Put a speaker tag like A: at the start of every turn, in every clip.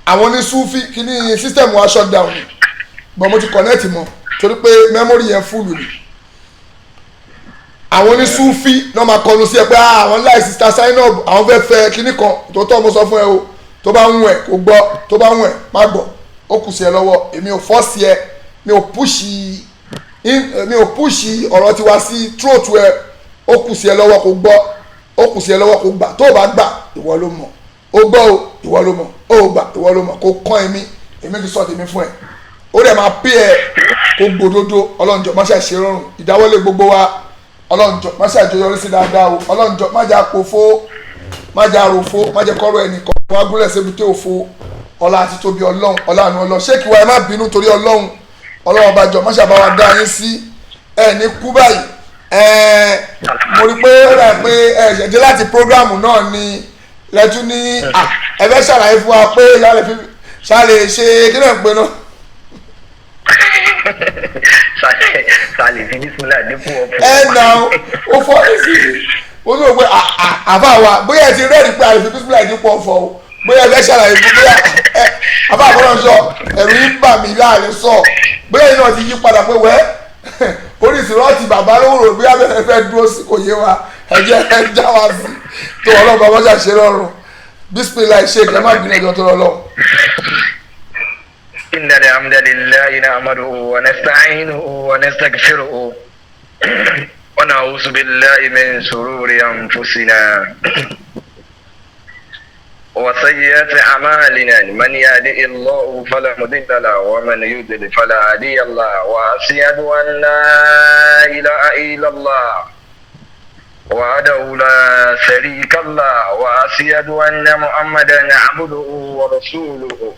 A: àwọn ní sufi kí ni system wa shut down ni but mo ti connect mọ́ torí pé memory yẹn full ni àwọn ní sufi náà máa kọlu sí ẹ pé àwọn láì sista sign up àwọn fẹ́ fẹ́ kíní kan tó tọ́ mo sọ fún ẹ o tó bá ń wẹ̀ kó gbọ́ tó bá ń wẹ̀ má gbọ́ ó kù sí ẹ lọ́wọ́ èmi ò force ẹ mi ò push ọ̀rọ̀ tiwa sí throat ẹ ó kù sí ẹ lọ́wọ́ kó gbọ́ ó kù sí ẹ lọ́wọ́ kó gbà tó o bá gbà ìwọ ló mọ̀ ó gbọ́ o ìwọ ló mọ̀ ó gbà ìwọ ló mọ̀ kó kọ́ èmi ti sọ tèmi fún ẹ ó dẹ̀ máa pé ẹ kó gbòdodo ọlọ́njọ́ má ṣe ṣe rọrùn ìdáwọ́lé gbogbo wa ọlọ́njọ́ má ṣe àjọyọrí sí dáadáa o ọlọ́njọ́ má jà pòfó má jà ròfó má jẹ́ kọ́rọ̀ ẹnìkan wá gúnlẹ̀ síbi tí ò fo ọlá àti tóbi ọlọ́run ọlọ́run ọlọ́run ṣé kí wa ẹ má bínú torí ọlọ́run ọlọ́run bá jọ má ṣàbá wa dá yín sí ẹ ní kú báyìí mo rí pé ó rà pé ẹ ṣẹ̀dé láti prógráàmù náà ni lẹ́tún ní ẹ fẹ́ ṣàlàyé fún wa pé ṣàlè ṣe kí náà ń pe náà.
B: ṣàlè fi bísímìlà dípò ọ̀pọ̀.
A: ẹ nà ó fọ́ ẹ sí ó ní o pé àbá wa bóyá ẹ ti rẹ́ẹ̀dì pé àlè fi bísímìlà dípò ọ̀fọ̀ o bóyá ẹ fẹ́ ṣàlàyé fún bóyá àbá àbọ̀rọ̀ sọ ẹ̀rù yín bà mí láàrin sọ bóyá yín náà ti yí padà pé wẹ́ oríṣi rántí bàbá lówó bóyá bẹ́ẹ̀ fẹ́ dúró sí kò yé wa ẹ̀jẹ̀ ẹ̀ já wa sí tó ọlọ́ba wọ́n ṣàṣe rọrùn bísímìlà ṣe kẹ́ má bínú ẹjọ́ tó lọ lọ.
B: إن الحمد لله نحمده ونستعينه ونستغفره ونعوذ بالله من شرور أنفسنا وسيئات أعمالنا من يهده الله فلا مضل له ومن يضلل فلا هادي له وأشهد أن لا إله إلا الله وحده لا شريك له وأشهد أن محمدا عبده ورسوله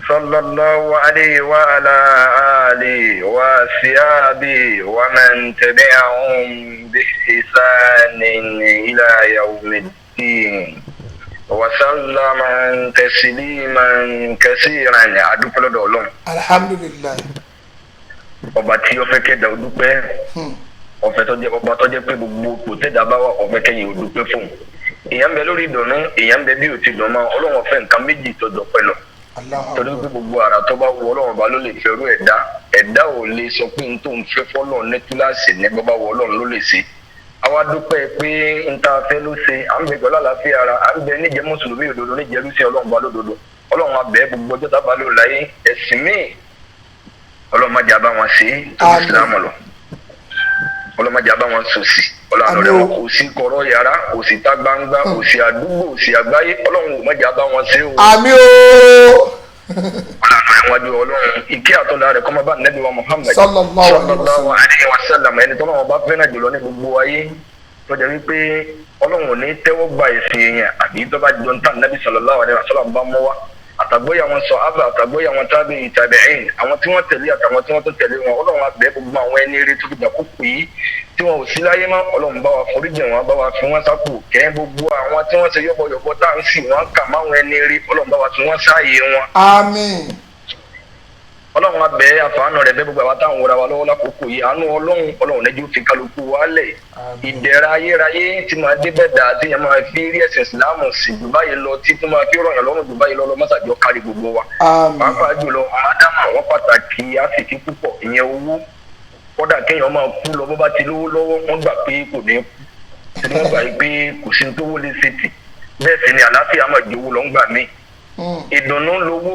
B: صلى الله عليه وعلى آله وصحبه ومن تبعهم بإحسان إلى يوم الدين وسلم تسليما كثيرا adúpẹ́ lọ́dọ̀ Ọlọ́run.
A: alhamdulilayi.
B: ọba tí ó fẹ́ kẹ́dà ó dúpẹ́ ọba tó jẹ́ pé gbogbo kò tẹ́dà bá wà ọ̀fẹ́ kẹ́yìn ó dúpẹ́ fún un. èèyàn bẹ lórí ìdùnnú èèyàn bẹ bí ò ti dùn mọ́ Ọlọ́run ọ̀fẹ́ nǹkan méjì tó dọ̀pẹ́ lọ. torí pé gbogbo ara tó bá wù Ọlọ́run ọba ló lè fẹ́ rú ẹ̀dá ò lè sọ pé n tó ń fẹ́ fọ́lọ́ ní kíláàsì ní bàbá wọ Ọlọ́run ló lè ṣe. àwa dúpẹ́ pé n ta fẹ́ ló ṣe à ń bẹ pẹ̀lú àlàáfíà ara à ń bẹ níjẹ́ mùsùlùmí òdodo níjẹ́ lùsìn Ọlọ́run bá lódodo Ọlọ́run abẹ́ gbogbo ọjọ́ tá a bá lò láyé ẹ̀sìn míì Ọlọ́run má jà bá wọn ṣe tó ìsìlámù lọ Ọlọ́run má jà bá wọn sòsì Ọlọ́run rẹ̀ wọn kò sí kọ̀rọ̀ yàrá kò sí tá gbangba kò sí àdúgbò kò sí àgbáyé Ọlọ́run má jà bá wọn ṣe o.
A: àmín o.
B: Ọlọ́run Ọlọ́run ìkẹ́ àtọ́lá rẹ̀ kọ́ máa bá nẹ́bí wa Muhammad
A: sallallahu
B: alaihi wasallam ẹni tọ́lọ́run bá fẹ́ràn jùlọ ní gbogbo ayé tó jẹ́ wípé Ọlọ́run ò ní tẹ́wọ́ gba ẹ̀sìn èèyàn àbí tó bá jọ ń tàn nẹ́bí sallallahu alaihi wasallam bá mọ́ wá àtàgbóyà wọn sàhábà àtàgbóyà wọn tábìí tàbíìn àwọn tí wọ́n tẹ̀lé àtàwọn tí wọ́n tó tẹ̀lé wọn Ọlọ́run á bẹ̀ gbogbo àwọn ẹni eré tó fi gbà kókò yìí tí wọn ò sí láyé mọ́ Ọlọ́run bá wa foríjì wọn bá wa fi wọn sápò kẹ́ gbogbo àwọn tí wọ́n ṣe yọ́bọ̀yọ̀bọ̀ tá à ń sì wọ́n kà máwọn ẹni eré Ọlọ́run bá wa fi wọ́n sáàyè wọn.
A: àmín.
B: Ọlọ́run abẹ́ àfààní rẹ̀ bẹ́ẹ̀ gbogbo àwọn táwọn wọra wa lọ́wọ́ lákòókò yìí àánú Ọlọ́run lẹ́jọ́ fi kálukú wálẹ̀ ìdẹ̀ra ayérayé tí máa dé bẹ́ẹ̀ dà tí yẹn máa fi rí ẹ̀sìn ìsìlámù sí jù báyìí lọ tí tó máa fi rọ̀yàn lọ́rùn jù báyìí lọ mọ́sàjọ́ kárí gbogbo wa. pàápàá jùlọ àádámà wọn pàtàkì àsìkí púpọ̀ ìyẹn owó kódà kéèyàn máa kú lọ bó bá ti lówó lọ́wọ́ wọn gbà pé kò ní kú tí wọ́n gbà pé kò sí tó wọlé sétí bẹ́ẹ̀ sì ni àlàáfíà máa jowó lọ ń gbà mí ìdùnnú lówó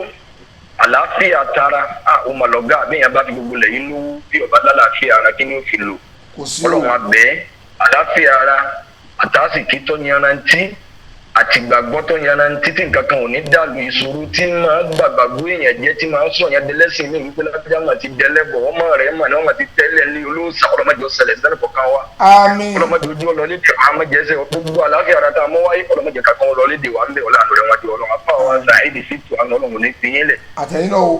B: àlàáfíà tara àwọn màlọ́gà àbẹ́yẹn bá fi gbogbo lẹ́yìn lówó bí ọba lálàáfíà ara kí ni ó fi lò Ọlọ́run abẹ́ àlàáfíà ara àtàsìkí tó yanrantí àti gbàgbọ́ tó yanrantí tí nǹkan kan ò ní dàlú ìṣòro tí máa gbàgbàgbọ́ èèyàn jẹ́ tí máa sọ yẹn dẹlẹ́sìn ní wípé lápẹ́jà máa ti dẹlẹ́bọ̀ ọmọ rẹ̀ mà ní wọ́n máa ti tẹ́lẹ̀ ní olóòsà ọlọ́mọdé ọ̀sẹ̀lẹ̀ sẹ́lẹ̀ kọ̀ọ̀kan wa ọlọ́mọdé ojú ọlọ́lé tí wọ́n á mọ̀ jẹ́sẹ̀ gbogbo àlàáfíà ara tá a mọ́ wáyé ọlọ́mọdé kankan ọlọ́lé dè wà ń bẹ̀ ọlọ́run rẹ̀ wọ́n di ọlọ́run apá wa ṣàìdì sí tu àná ọlọ́run ní fi yín lẹ̀.
A: àtẹ̀yìn náà o.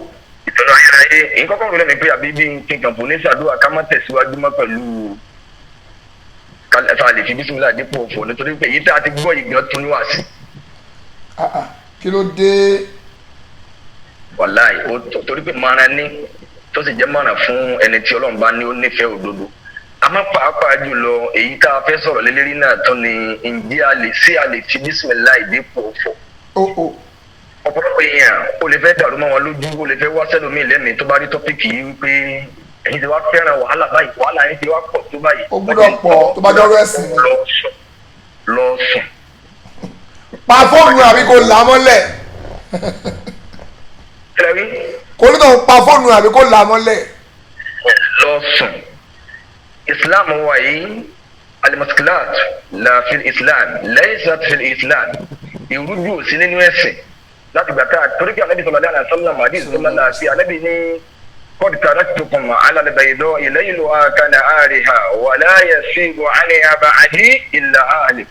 B: ìtọ́jú ayérayé ìkọ́kọ́ rẹ̀ ni pé àbí bí kíkan fún ní sàdúrà ká má tẹ̀síwájú mọ́ pẹ̀lú ká lè fi bísímìlà dípò òfò nítorí pé èyí tá a ti gbọ́ ìgbọ́n tún níwà sí.
A: kí ló dé.
B: wàláì ó torí pé mara ní tó sì jẹ́ mara fún ẹni tí Ọlọ́run bá ní ó nífẹ̀ẹ́ òdodo àmọ́ pàápàá jùlọ èyí tá a fẹ́ sọ̀rọ̀ lélẹ́rí náà tó ni ǹjẹ́ a lè fi bísímìlà dípò òfò. ọ̀pọ̀lọpọ̀ èèyàn ó lè fẹ́ dàrú mọ́ wọn lójú ó lè fẹ́ wá sẹ́lómi lẹ́mìí tó bá rí tọ́pìkì yìí wípé ẹ̀yin ti wá fẹ́ràn wàhálà báyìí wàhálà yín ti wá pọ̀ tó báyìí.
A: ó gbúdọ̀ pọ̀ tó bá dọ́rọ̀ ẹ̀sìn ni.
B: lọ sùn.
A: pa fóònù àbí kò là á mọ́lẹ̀.
B: kílẹ̀rí.
A: kò ní kàn pa fóònù àbí kò là á mọ́lẹ̀.
B: lọ sùn. islam wa yìí alimaskilat la fi islam laysat fi islam ìrújú òsì nínú ẹ̀sìn láti gbà tá a torí kí anabi sallallahu alaihi wasallam hadith sallallahu alaihi wasallam anabi ní qad taraktukum ala al-bayda'i layluha kanahariha wa la yasibu 'anha ba'di illa ahlik.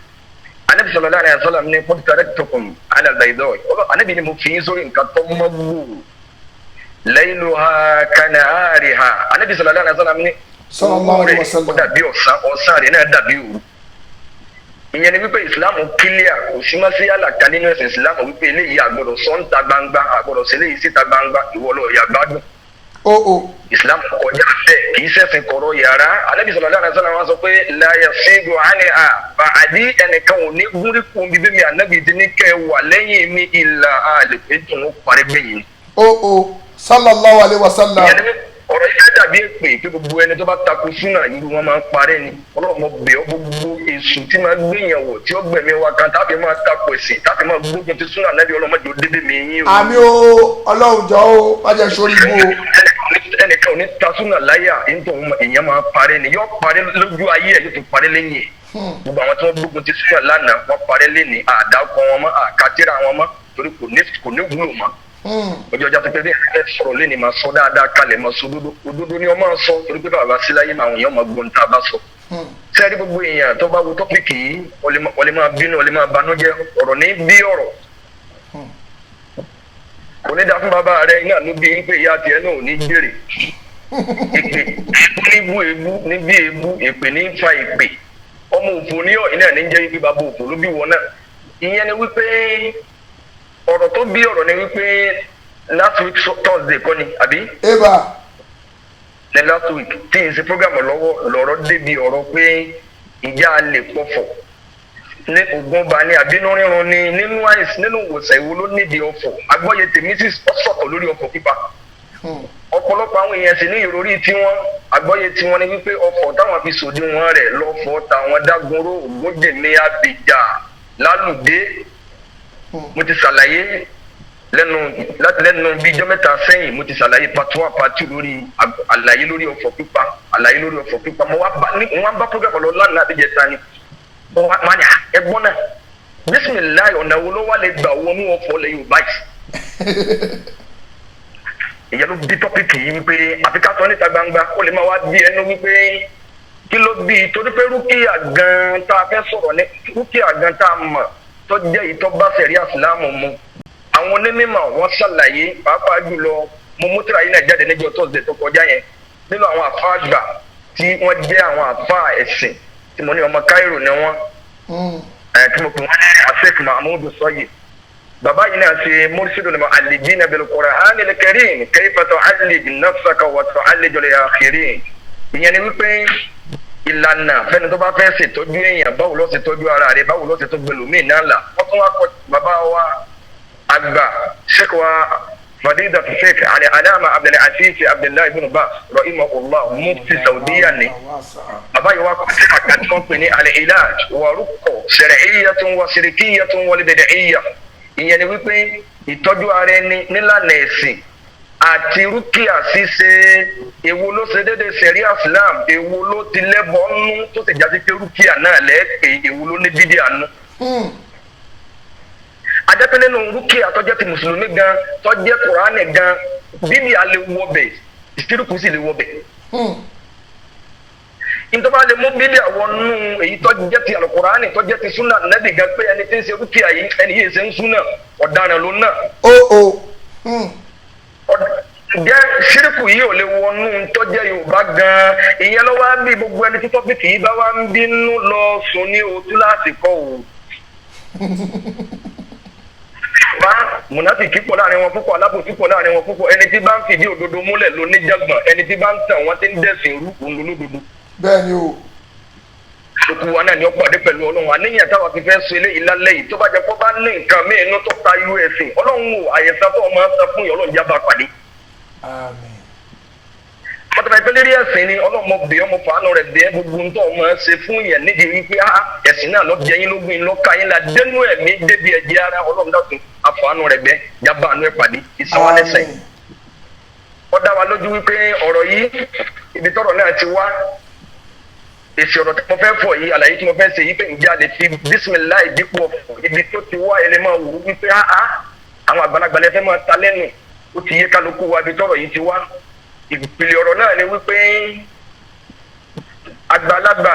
B: anabi sallallahu alaihi wasallam ní qad taraktukum ala al-bayda'i anabi ní mo fi sórí nǹkan tó mọ́ wù layluha kanahariha anabi sallallahu alaihi wasallam ní
A: sallallahu alaihi wasallam
B: ó dàbí ọ̀sán rẹ̀ náà dàbí òru. ìyẹn ni wípé ìsìlámù kílíà kò sí má sí àlàkà nínú ẹ̀sìn ìsìlámù wípé eléyìí àgbọ̀dọ̀ sọ ń ta gbangba àgbọ̀dọ̀ sí eléyìí síta gbangba ìwọ lọ ìyá gbádùn. ìsìlámù kọjá bẹ́ẹ̀ kì í ṣẹ̀sìn kọ̀rọ̀ yàrá Ànábì sallallahu alaihi wasallam wọn sọ pé la yasidu anha ba'di ẹnìkan ò ní gúnríkùn bíbí mi Ànábì ti ní kẹ́ wà lẹ́yìn mi ìlà àlèpé tó ń parí gbẹ̀yìn.
A: sallallahu alaihi wasallam.
B: ọ̀rọ̀ yìí dàbí èpè pé gbogbo ẹni tó bá takò súnà yìí wọn máa ń parẹ́ ni ọlọ́mọ bẹ̀ ọ́ gbogbo èṣù tí máa gbìyànwó tí ó gbẹ̀mí wa kan táfi máa takò ẹ̀sìn táfi máa gbógun ti súnà náà bí ọlọ́mọdé ó dédé mi yín o.
A: àmì o ọlọ́run jọ o má jẹ́ sórí ibú o.
B: ẹnìkan ò ní ta súnà láyà nítorí èèyàn máa parẹ́ ni yóò parẹ́ lójú ayé ẹ̀ yóò tún parẹ́ lẹ́yìn ẹ̀ gbogbo àwọn tí wọ́n gbógun ti súnà lánàá wọ́n parẹ́ lẹ́ni àdàkọ wọn mọ́ àkàtìrà wọn mọ́ torí kò ní wúlò mọ́. ọjọ́ ọjà pípẹ́ bí ẹ sọ̀rọ̀ lẹ́ni máa sọ dáadáa kalẹ̀ máa sọ òdodo ni wọ́n máa sọ torí pé bàbá síláyé máa wọ̀nyí ọmọ gbọ́n tá a bá sọ. sẹ́ẹ̀rí gbogbo èèyàn tó bá wo tọ́pìkì yìí wọ́n lè máa bínú wọ́n lè máa banújẹ́ ọ̀rọ̀ ní bí ọ̀rọ̀. kò ní dá fún bàbá rẹ iná ló bí pé ìyá tiẹ̀ náà ò ní jèrè. èpè níbí èébú èpè ní fa èpè ọmọ òfò ní ọ̀ iná ní jẹ́ wípé bàbá òfò ló bí wọn náà. ìyẹn ni wípé ọ̀rọ̀ tó bí ọ̀rọ̀ ni wípé last week Thursday kọ́ ni àbí.
A: eba.
B: ní last week tí n ṣe program lọ́wọ́ lọ́rọ̀ débi ọ̀rọ̀ pé ìjà lè pọ̀fọ̀ ní ogun ba ní àbínú rírun ni nínú àìsàn nínú ìwòsàn ìwo ló nídìí ọ̀fọ̀ agbọ́yẹ tèmi sì sọ̀tọ̀ lórí ọ̀fọ̀ pípa. ọ̀pọ̀lọpọ̀ àwọn èèyàn sì ní ìròrí tiwọn agbọ́yẹ tiwọn ni wípé ọ̀fọ̀ táwọn fi sòdiwọ̀n rẹ̀ lọ́fọ̀ táwọn dágunró ògúnjèmí àbíjà lálùdé mo ti ṣàlàyé lẹ́nu bíi ijọ́ mẹ́ta sẹ́yìn mo ti ṣàlàyé part 1 part 2 lórí àlàyé lórí ọ̀fọ̀ pípa mo wá bá program lọ lánàá àbíjẹta ni mo wá ní ẹ̀gbọ́n náà bísímìláì ọ̀nà wo ló wà lè gbà wọnú ọ̀fọ̀ lẹ́yìn ò báyìí. ìyẹn ló bí tọ́pìkì yìí wípé àfikà sọ níta gbangba ó lè máa wá bí ẹnu wípé kí ló bí torí pé rúkìá gan tá a fẹ́ sọ̀rọ̀ ní rúkìá gan tá a mọ̀ tó jẹ́ ìtọ́ bá sẹ̀rí àsìlámù mu àwọn onímọ̀ wọn ṣàlàyé pàápàá jùlọ mo mú tíra yìí náà jáde níjọ́ Thursday tó kọjá yẹn nínú àwọn àfa àgbà tí wọ́n jẹ́ àwọn àfa ẹ̀sìn tí mo ní ọmọ Cairo ni wọ́n tí mo pè wọ́n ní Asif Mahmoud Sọyì bàbá yìí náà ṣe mursidu ni mu'allijina bil Qur'anil Karim kayfa tu'allij nafsaka wa tu'allij al-akhirin ìyẹn ni wípé ìlànà fẹ́ni tó bá fẹ́ ṣètọ́jú èèyàn báwo ló ṣe tọ́jú ara rẹ̀ báwo ló ṣe tó gbẹlòmíì náà là wọ́n tún wá kọ́ bàbá wa àgbà sheikh wa fadilatu sheikh alama abdulaziz abdullahi ibn Baz rahimahullah mufti saudiya ni bàbá yìí wá kọ́ sí àkàtì wọn pè ní al-ilaj wa ruqya shar'iyyatun wa shirkiyyatun wa bid'iyyah ìyẹn ni wípé ìtọ́jú ara ẹni nílànà ẹ̀sìn àti rúkìá ṣíṣe èwo ló ṣe déédéé sẹ̀rí islam èwo ló ti lẹ́bọ̀ nú tó sì jáde pé rúkìá náà lẹ́ẹ̀pẹ́ èwo ló ní bídíà nú. ajẹ́pẹ́ nínú rúkìá tó jẹ́ ti mùsùlùmí gan tó jẹ́ kùránì gan bídíà lè wọbẹ̀ ìṣírùkù sì lè wọbẹ̀. ìtọ́ba lè mú bídíà wọnú èyí tó jẹ́ ti àlùkùránì tó jẹ́ ti súnà nẹ́bì gan pé ẹni tí ń ṣe rúkìá yìí ẹni yìí ṣe ń súnà ọ̀daràn ló náà. jẹ́ ṣírìkù yìí ò lè wọnú tọ́jẹ́ Yorùbá gan-an ìyẹn ló wá bí gbogbo ẹni tí tọ́pìkì yìí bá wá ń bínú lọ sùn ní ojú láti kọ́ o. bá mùnáfìkì pọ̀ láàrin wọn púpọ̀ alábòsí pọ̀ láàrin wọn púpọ̀ ẹni tí bá ń fìdí òdodo múlẹ̀ ló ní jàgbọ̀n ẹni tí bá ń tàn wọ́n ti ń dẹ̀sìn rú òun lólódodo.
A: bẹ́ẹ̀ni o.
B: gbogbo wa náà ni ó pàdé pẹ̀lú ọlọ́run àníyàn táwa fi fẹ́ sọ eléyìí lálẹ́ yìí tó bá jẹ́ kó bá ní nǹkan míì inú tó ta us ọlọ́run wò àyẹ̀sán tó máa ń sọ fún yìí ọlọ́run jábà pàdé.
A: àmín.
B: pàtàkì pé lérí ẹ̀sìn ni ọlọ́mọ bẹ̀ ọmọ fàánù rẹ̀ bẹ̀ gbogbo ń tọ́ ọmọ ṣe fún yẹn nídìí wípé ẹ̀sìn náà lọ jẹ́ yín lógún iná ká yín la dénú ẹ̀mí débi ẹ̀jẹ̀ ara ọlọ́run dàtún àfàánù rẹ̀ bẹ̀ jábà àánú ẹ̀ pàdé ìsanwó-alẹ́sẹ̀. ó dá wa lójú wípé ọ̀rọ̀ yìí ibi tọ́rọ̀ náà ti wá èsì ọ̀rọ̀ tí mo fẹ́ fọ̀ yìí àlàyé tí mo fẹ́ ṣe yìí pé ǹjẹ́ a lè fi bísímìláì dípò ọ̀fọ̀ ibi tó ti wá ẹlẹ́ máa wù ú wípé àwọn àgbàlagbà lẹ fẹ́ máa ta lẹ́nu ó ti yé kálukú wa ibi tọ́rọ̀ yìí ti wá ìpìlẹ̀ ọ̀rọ̀ náà ni wípé àgbàlagbà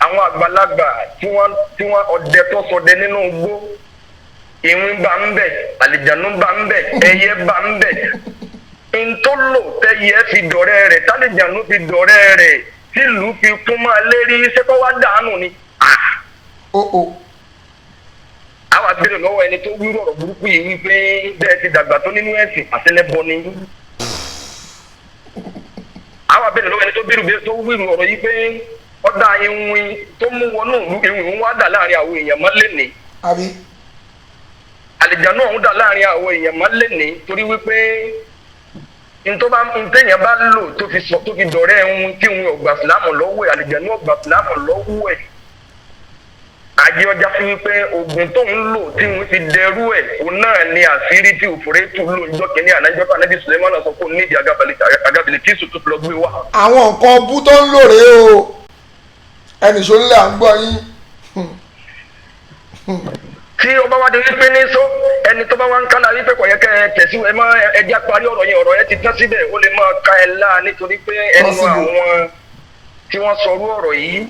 B: àwọn àgbàlagbà tí wọ́n ọdẹ tó ṣọdẹ nínú igbó ìwín bá ń bẹ àlìjànú bá ń bẹ ẹyẹ bá ń bẹ ntọ́lò tẹ́yẹ fi dọ̀rẹ́ rẹ̀ tálìjànú fi dọ̀rẹ́ rẹ̀ tìlú fi kún máa lérí sẹ́kọ̀ wá dànù ni. àwọn abẹ́rẹ́ lọ́wọ́ ẹni tó wíwọ̀ ọ̀rọ̀ burúkú yìí wípé bẹ́ẹ̀ ti dàgbà tó nínú ẹ̀sìn àtẹlẹ́bọ ni. àwọn abẹ́rẹ́ lọ́wọ́ ẹni tó wíwọ̀ ọ̀rọ̀ yìí pé ọ̀dà ìwìn tó mú wọnú ìwìn wá dà láàrin àwọn èèyàn máa lé ní. àlìjànú ọ̀hún dà láàrin àwọn èèyàn máa lé ní torí wípé ntẹ́yìn bá lò tó fi dọ̀rẹ́ ẹ̀hún tí òun ọ̀gbà fìlámù lọ́wọ́ ẹ̀ àlìjànú ọ̀gbà fìlámù lọ́wọ́ ẹ̀ àjẹ́ ọjà fún wípé oògùn tó ń lò tí òun fi dẹrú ẹ̀ òun náà ni àṣírí tí òfòrè tù lò níjọ́ kẹ́ni ànájọ́ tó ànábì Sùlẹ́mánà sọ fún nídìí agabẹ̀lẹ̀ tí sùn tó fi lọ gbé wá.
A: àwọn nǹkan bú tó ń lò rèé o ẹnìṣó ńlẹ̀ à ń gbọ́ yín.
B: tí ó bá wá di wípé ní sọ ẹni tó bá wá ń kálá wípé kò yẹ kẹ ẹ tẹ̀sí ẹ má ẹjá parí ọ̀rọ̀ yẹn ti tán síbẹ̀ ó lè máa ka ẹ lá nítorí pé ẹnu àwọn tí wọ́n sọrú ọ̀rọ̀ yìí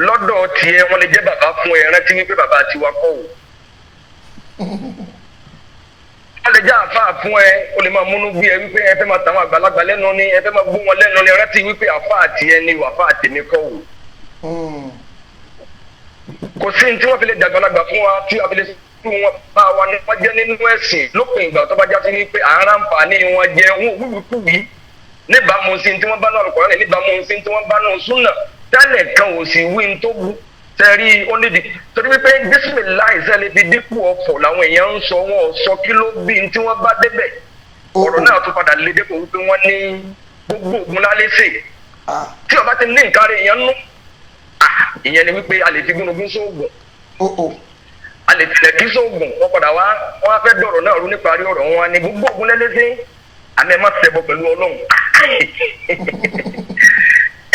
B: lọ́dọ̀ tiẹ̀ wọ́n lè jẹ́ bàbá fún ẹ rántí wípé bàbá tiwa kọ́ o. wọ́n lè jẹ́ àáfàá fún ẹ ó lè máa múnú bí ẹ wípé ẹ fẹ́ máa tàwọn àgbàlagbà lẹ́nu ni ẹ fẹ́ máa bú wọn lẹ́nu ni rántí wípé àáfàá tiẹ̀ ni àáfàá tèmi kọ́ o. kò sí ní tí wọ́n fi lè dàgbàlagbà fún wa tí a fi lè fún wọn bá wa ní wọ́n jẹ́ nínú ẹ̀sìn lópin ìgbà tó bá já sí wípé àǹfààní wọn jẹ́ wọn wíwíkúwí níbàámu sí tí wọ́n bá náà Al-Qur'an níbàámu sí tí wọ́n bá náà súnà tẹ́lẹ̀ kan ò sì wí tó wú tẹ́rí ó nídìí torí wípé bísímìláì sẹ́lẹ̀ fi dípò ọ̀fọ̀ làwọn èèyàn ń sọ wọn sọ kí ló bí tí wọ́n bá débẹ̀ ọ̀rọ̀ náà tó padà lé dépò wípé wọ́n ní gbogbo ògùn lálẹ́ sè tí ọba ti ní nǹkan rẹ̀ èèyàn nú ìyẹn ni wípé a lè fi gúnugún sóògùn a lè tilẹ̀ kí sóògùn wọn padà wá wọn á fẹ́ dọ̀rọ̀ náà rú níparí ọ̀rọ̀ wọn ni gbogbo ògùn lẹ́lẹ́sẹ̀ àmì ẹ̀ má ṣẹbọ pẹ̀lú Ọlọ́run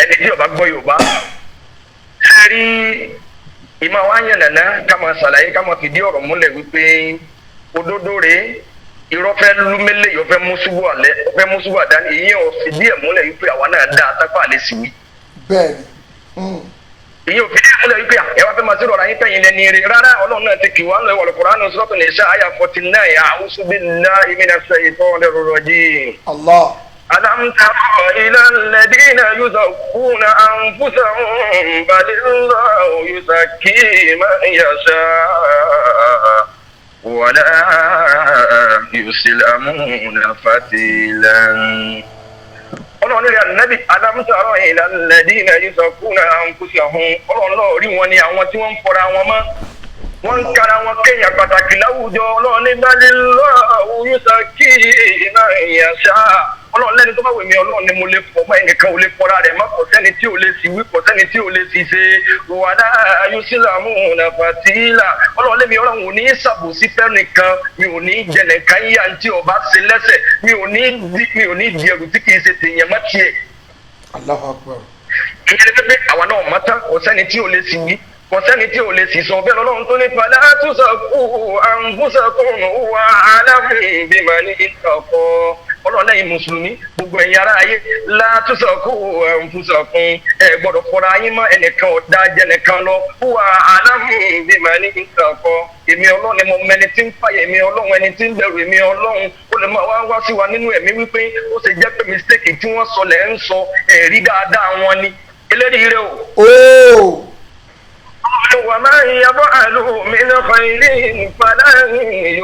B: ẹni tí ọba gbọ́ Yorùbá rí ìmọ̀ wa yàn nàná ká máa ṣàlàyé ká máa fìdí ọ̀rọ̀ múlẹ̀ wípé òdodo rèé irọ́ fẹ́ lúmẹ́lẹ̀ yóò fẹ́ mú ṣubú àlẹ́ ó fẹ́ mú ṣubú àdáni ìyẹn ò fìdí ẹ̀ múlẹ̀ wípé àwa náà dá atápá àlẹ́ sí wí.
A: bẹ́ẹ̀ni.
B: ìyẹn ò fìdí ẹ̀ múlẹ̀ wípé ẹ wá fẹ́ máa sí rọra yín tẹ̀yìn lẹ́ni rẹ̀ rárá Ọlọ́run náà ti kì wá lọ́wọ́ Al-Qur'an Suratul Nisa àyà 49 a'udhu billahi minash shaytanir rajim.
A: Allah.
B: ألم تر إلى الذين يزكون أنفسهم بل الله يزكي من يشاء ولا يسلمون فتيلا. ọlọ́run ní ànábì ألم تر إلى الذين يزكون أنفسهم ọlọ́run náà rí wọn ni àwọn tí wọ́n ń fọra wọn mọ́ wọ́n ń kára wọn kéèyàn pàtàkì láwùjọ ọlọ́run ní بل الله يزكي من يشاء ọlọ́run lẹ́ni tó bá wèmí ọlọ́run ni mo lè fọ ọmọ ẹnìkan ò lè fọra rẹ̀ má kò sẹ́ni tí ò lè sì wí kò sẹ́ni tí ò lè sì ṣe wàdà ayúsílámù nàfàtìlà ọlọ́run lẹ́mi ọlọ́run ò ní ṣàbòsí fẹ́ nìkan mi ò ní jẹ nìkan yíyá tí ọba ṣe lẹ́sẹ̀ mi ò ní di ẹrù tí kìí ṣe tèèyàn má tiẹ̀.
A: Allahu Akbar.
B: ìyẹn ni pé àwa náà mọ́tá kò sẹ́ni tí ò lè sì wí kò sẹ́ni tí ò lè sì sọ bẹ́ẹ̀ lọ́lọ́run tó ní fala tuzakku anfusakum huwa a'lamu biman ittaqa ọlọ́run lẹ́yìn mùsùlùmí gbogbo ẹ̀yin ará ayé látúnṣọkú ẹ̀ǹfùṣọkún ẹ̀ gbọ́dọ̀ fọra ayé mọ́ ẹnìkan ọ̀dà jẹnìkan lọ wà aláhùn bímọ ní ìtàkọ èmi ọlọ́run ni mo mẹni tí ń fàyè èmi ọlọ́run ẹni tí ń bẹ̀rù èmi ọlọ́run ó lè máa wá sí wa nínú ẹ̀mí wípé ó ṣe jẹ́ pé mistake tí wọ́n sọ lẹ̀ ń sọ ẹ̀rí dáadáa wọn ni eléyìí rẹ o. ومن يفعل من خير فلن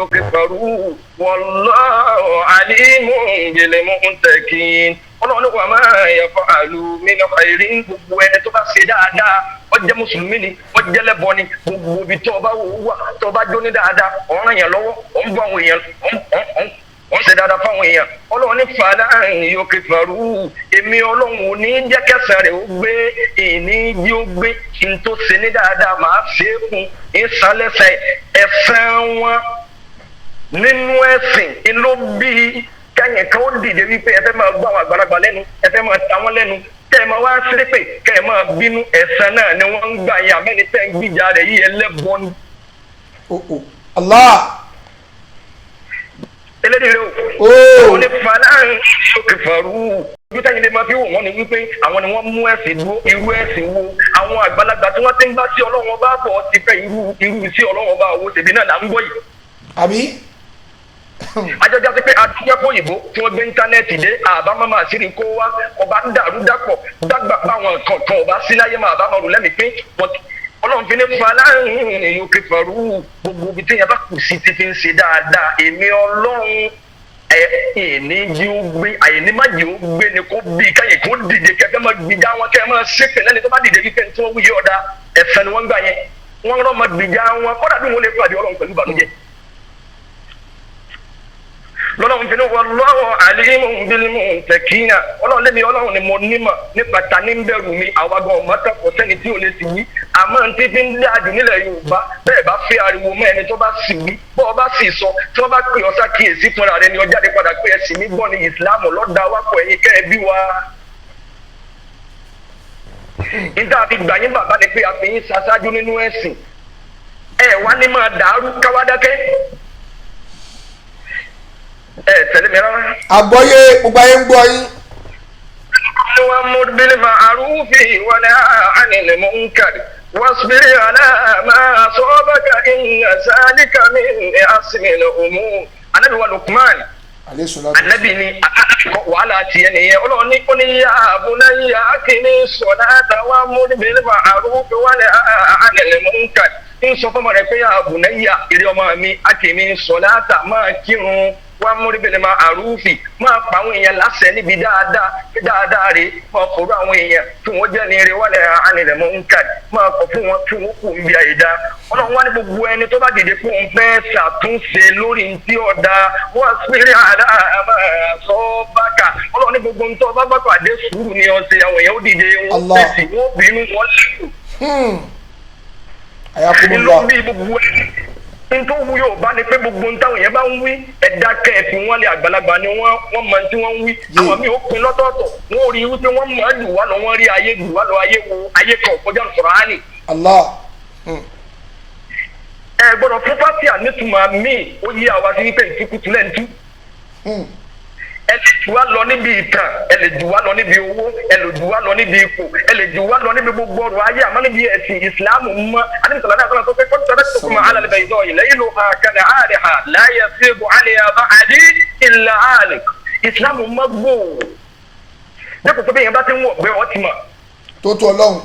B: يكفره والله عليم بالمتقين. Ọlọ́run ní wa ma yaf'alu min khairin, gbogbo ẹni tó bá ṣe dáadáa ó jẹ́ mùsùlùmí ni ó jẹ́ lẹ́bọ ni gbogbo ibi tó bá wà tó bá jó ní dáadáa ọ̀ràn yẹn lọ́wọ́ ó ń bọ́ àwọn èèyàn ó ń ṣe dáadáa fáwọn èèyàn. Ọlọ́run ní falan yukfaru, èmi Ọlọ́run ò ní jẹ́ kẹsàn-án rẹ̀ ó gbé ìní jí ó gbé kí n tó ṣe ní dáadáa máa ṣe é fún ìsàlẹ̀sẹ̀ ẹ̀sán wọn nínú ẹ̀sìn ló bí kẹ́yìn kan ó dìde wípé ẹ fẹ́ máa gbọ́ àwọn àgbàlagbà lẹ́nu ẹ fẹ́ máa ta wọ́n lẹ́nu kẹ́ ẹ máa wá ṣépè kẹ́ ẹ máa bínú ẹ̀sán náà ni wọ́n ń gbà yín àmẹ́ni tẹ́ ń gbìjà rẹ̀ yí ẹlẹ́bọ ni.
A: Allah.
B: elédìí rẹ o. ó ní fàlànà sókè fàrú. ojú tẹ́yìn lè máa fi wò wọ́n ni wípé àwọn ni wọ́n mú ẹ̀sìn dúró irú ẹ̀sìn wo àwọn àgbàlagbà tí wọ́n ti ń bá sí Ọlọ́run bá bọ̀ ti fẹ́ irú sí Ọlọ́run bá wo tèmi náà là ń gbọ́ yìí.
A: àbí.
B: ajọjá sí pé adúgbò òyìnbó tí wọ́n gbé íńtánẹ́ẹ̀tì dé àbámọ́ àṣírí kó wá ọba ń dàrú dàpọ̀ dàgbà báwọn kankan ọba sí láyé máa bá wọn rò lẹ́mìí pé Ọlọ́run fi ní fàlànà yòókè fàrú gbogbo ibi tí yẹn bá kù sí ti fi ń ṣe dáadáa èmi Ọlọ́run ẹni jí ó gbé àyẹ̀ní má jí ó gbé ni kó bí káyìn kó dìde kẹfẹ́ máa gbìjà wọn kẹ́ máa ṣépè lẹ́ni tó bá dìde wípé tí wọ́n wúyẹ́ ọ̀dà ẹ̀fẹ̀ ni wọ́n gbà yẹn wọ́n rọ́ máa gbìjà wọn kọ́dà bí wọ́n lè pàdé Ọlọ́run pẹ̀lú ìbànújẹ́. lọ́lọ́run fi ní wallahu alimun bil muttaqina Ọlọ́run lẹ́mi Ọlọ́run ni mo nímọ̀ nípa ta ní bẹ̀rù mi àwàgàn ọ̀mọ́tà kò sẹ́ni tí ò lè sì wí àmọ́ ní ti ń dájú nílẹ̀ Yorùbá bẹ́ẹ̀ bá fẹ́ ariwo mọ́ ẹni tó bá sì wí bọ́ ọ bá sì sọ tí wọ́n bá pè ọ́ sákìyèsí fúnra rẹ ni ọ jáde padà pé ẹ̀sìn mi gbọ́ ni ìsìláàmù lọ́dà wákọ̀ ẹ̀yin kẹ́ ẹ bí wa. níta àfi gbà yín bàbá ni pé àfi yín ṣaṣáájú nínú ẹ̀sìn ẹ̀ wá ní máa dàrú káwádákẹ́ tẹ̀lé mi rárá.
A: àgbọ́yé gbogbo ayé ń gbọ́ yín.
B: وأمر بالمعروف ولا عن المنكر واصبر على ما أصابك إن ذلك من عزم الأمور. النبي ولقمان النبي ni wàhálà tiẹ̀ nìyẹn Ọlọ́run ní kò ní yá bunayya aqimi ssalata wa'mur bil ma'ruf wa nahy 'anil munkar ń sọ fọmọ rẹ pé yá bunayya eré ọmọ mi aqimi ssalata máa kírun wá múrí bẹ̀rẹ̀ máa àrùfì máa pa àwọn èèyàn láṣẹ níbi dáadáa rè máa fòrò àwọn èèyàn tí wọ́n jẹ́ ní eré wálẹ̀ ànilẹ̀ mọ́ ń kà máa kọ̀ fún wọn tí wọ́n kù ń bí àyèdá Ọlọ́run wá ní gbogbo ẹni tó bá dìde fún un fẹ́ ṣàtúnṣe lórí ntí ọ̀dà wọ́n sírí àdáàmà sọ bákà Ọlọ́run ní gbogbo ntọ́ bá pàdé sùúrù ní ọ̀sẹ̀ àwọn èèyàn ó dìde wọn fèsì wọn bínú wọn lẹ́kọ̀ọ́ nítorí wú yóò bá ní pé gbogbo ń táwọn yẹn bá ń wí ẹ̀dá kẹ́ẹ̀fì wọn lè àgbàlagbà ni wọ́n mọ tí wọ́n ń wí àwọn míì ó pin lọ́tọ̀ọ̀tọ̀ wọ́n ò rí wípé wọ́n mọ̀ ẹ́ dùn wá lọ wọ́n rí ayé dùn wá lọ ayé wo ayé kan kọjá Kùránì. Allah. ẹ gbọ́dọ̀ fún fásitì nítumọ̀ míì ó yí àwa sí wípé ìtukùtù lẹ́ǹtú. ẹ lè jù wá lọ níbi ìtàn ẹ lè jù wá lọ níbi owó ẹ lè jù wá lọ níbi ipò ẹ lè jù wá lọ níbi gbogbo ọrọ̀ ayé àmọ́ níbi ẹ̀sìn ìsìláàmù mọ́ adébísọ̀lá náà sọ̀rọ̀ tó fẹ́ kọ́ńtà rẹ̀ tó kọ́ àlàlẹ́ bẹ̀yìn náà ilẹ̀ ìlú àkàdà àdìhà láyé fíìbù àlìyà bá àdí ìlà àlè ìsìláàmù mọ́ gbò dẹ́kun tó bẹ́yẹn bá ti ń wọ̀ gbé ọtí mọ̀.
A: tó tó Ọlọ́run.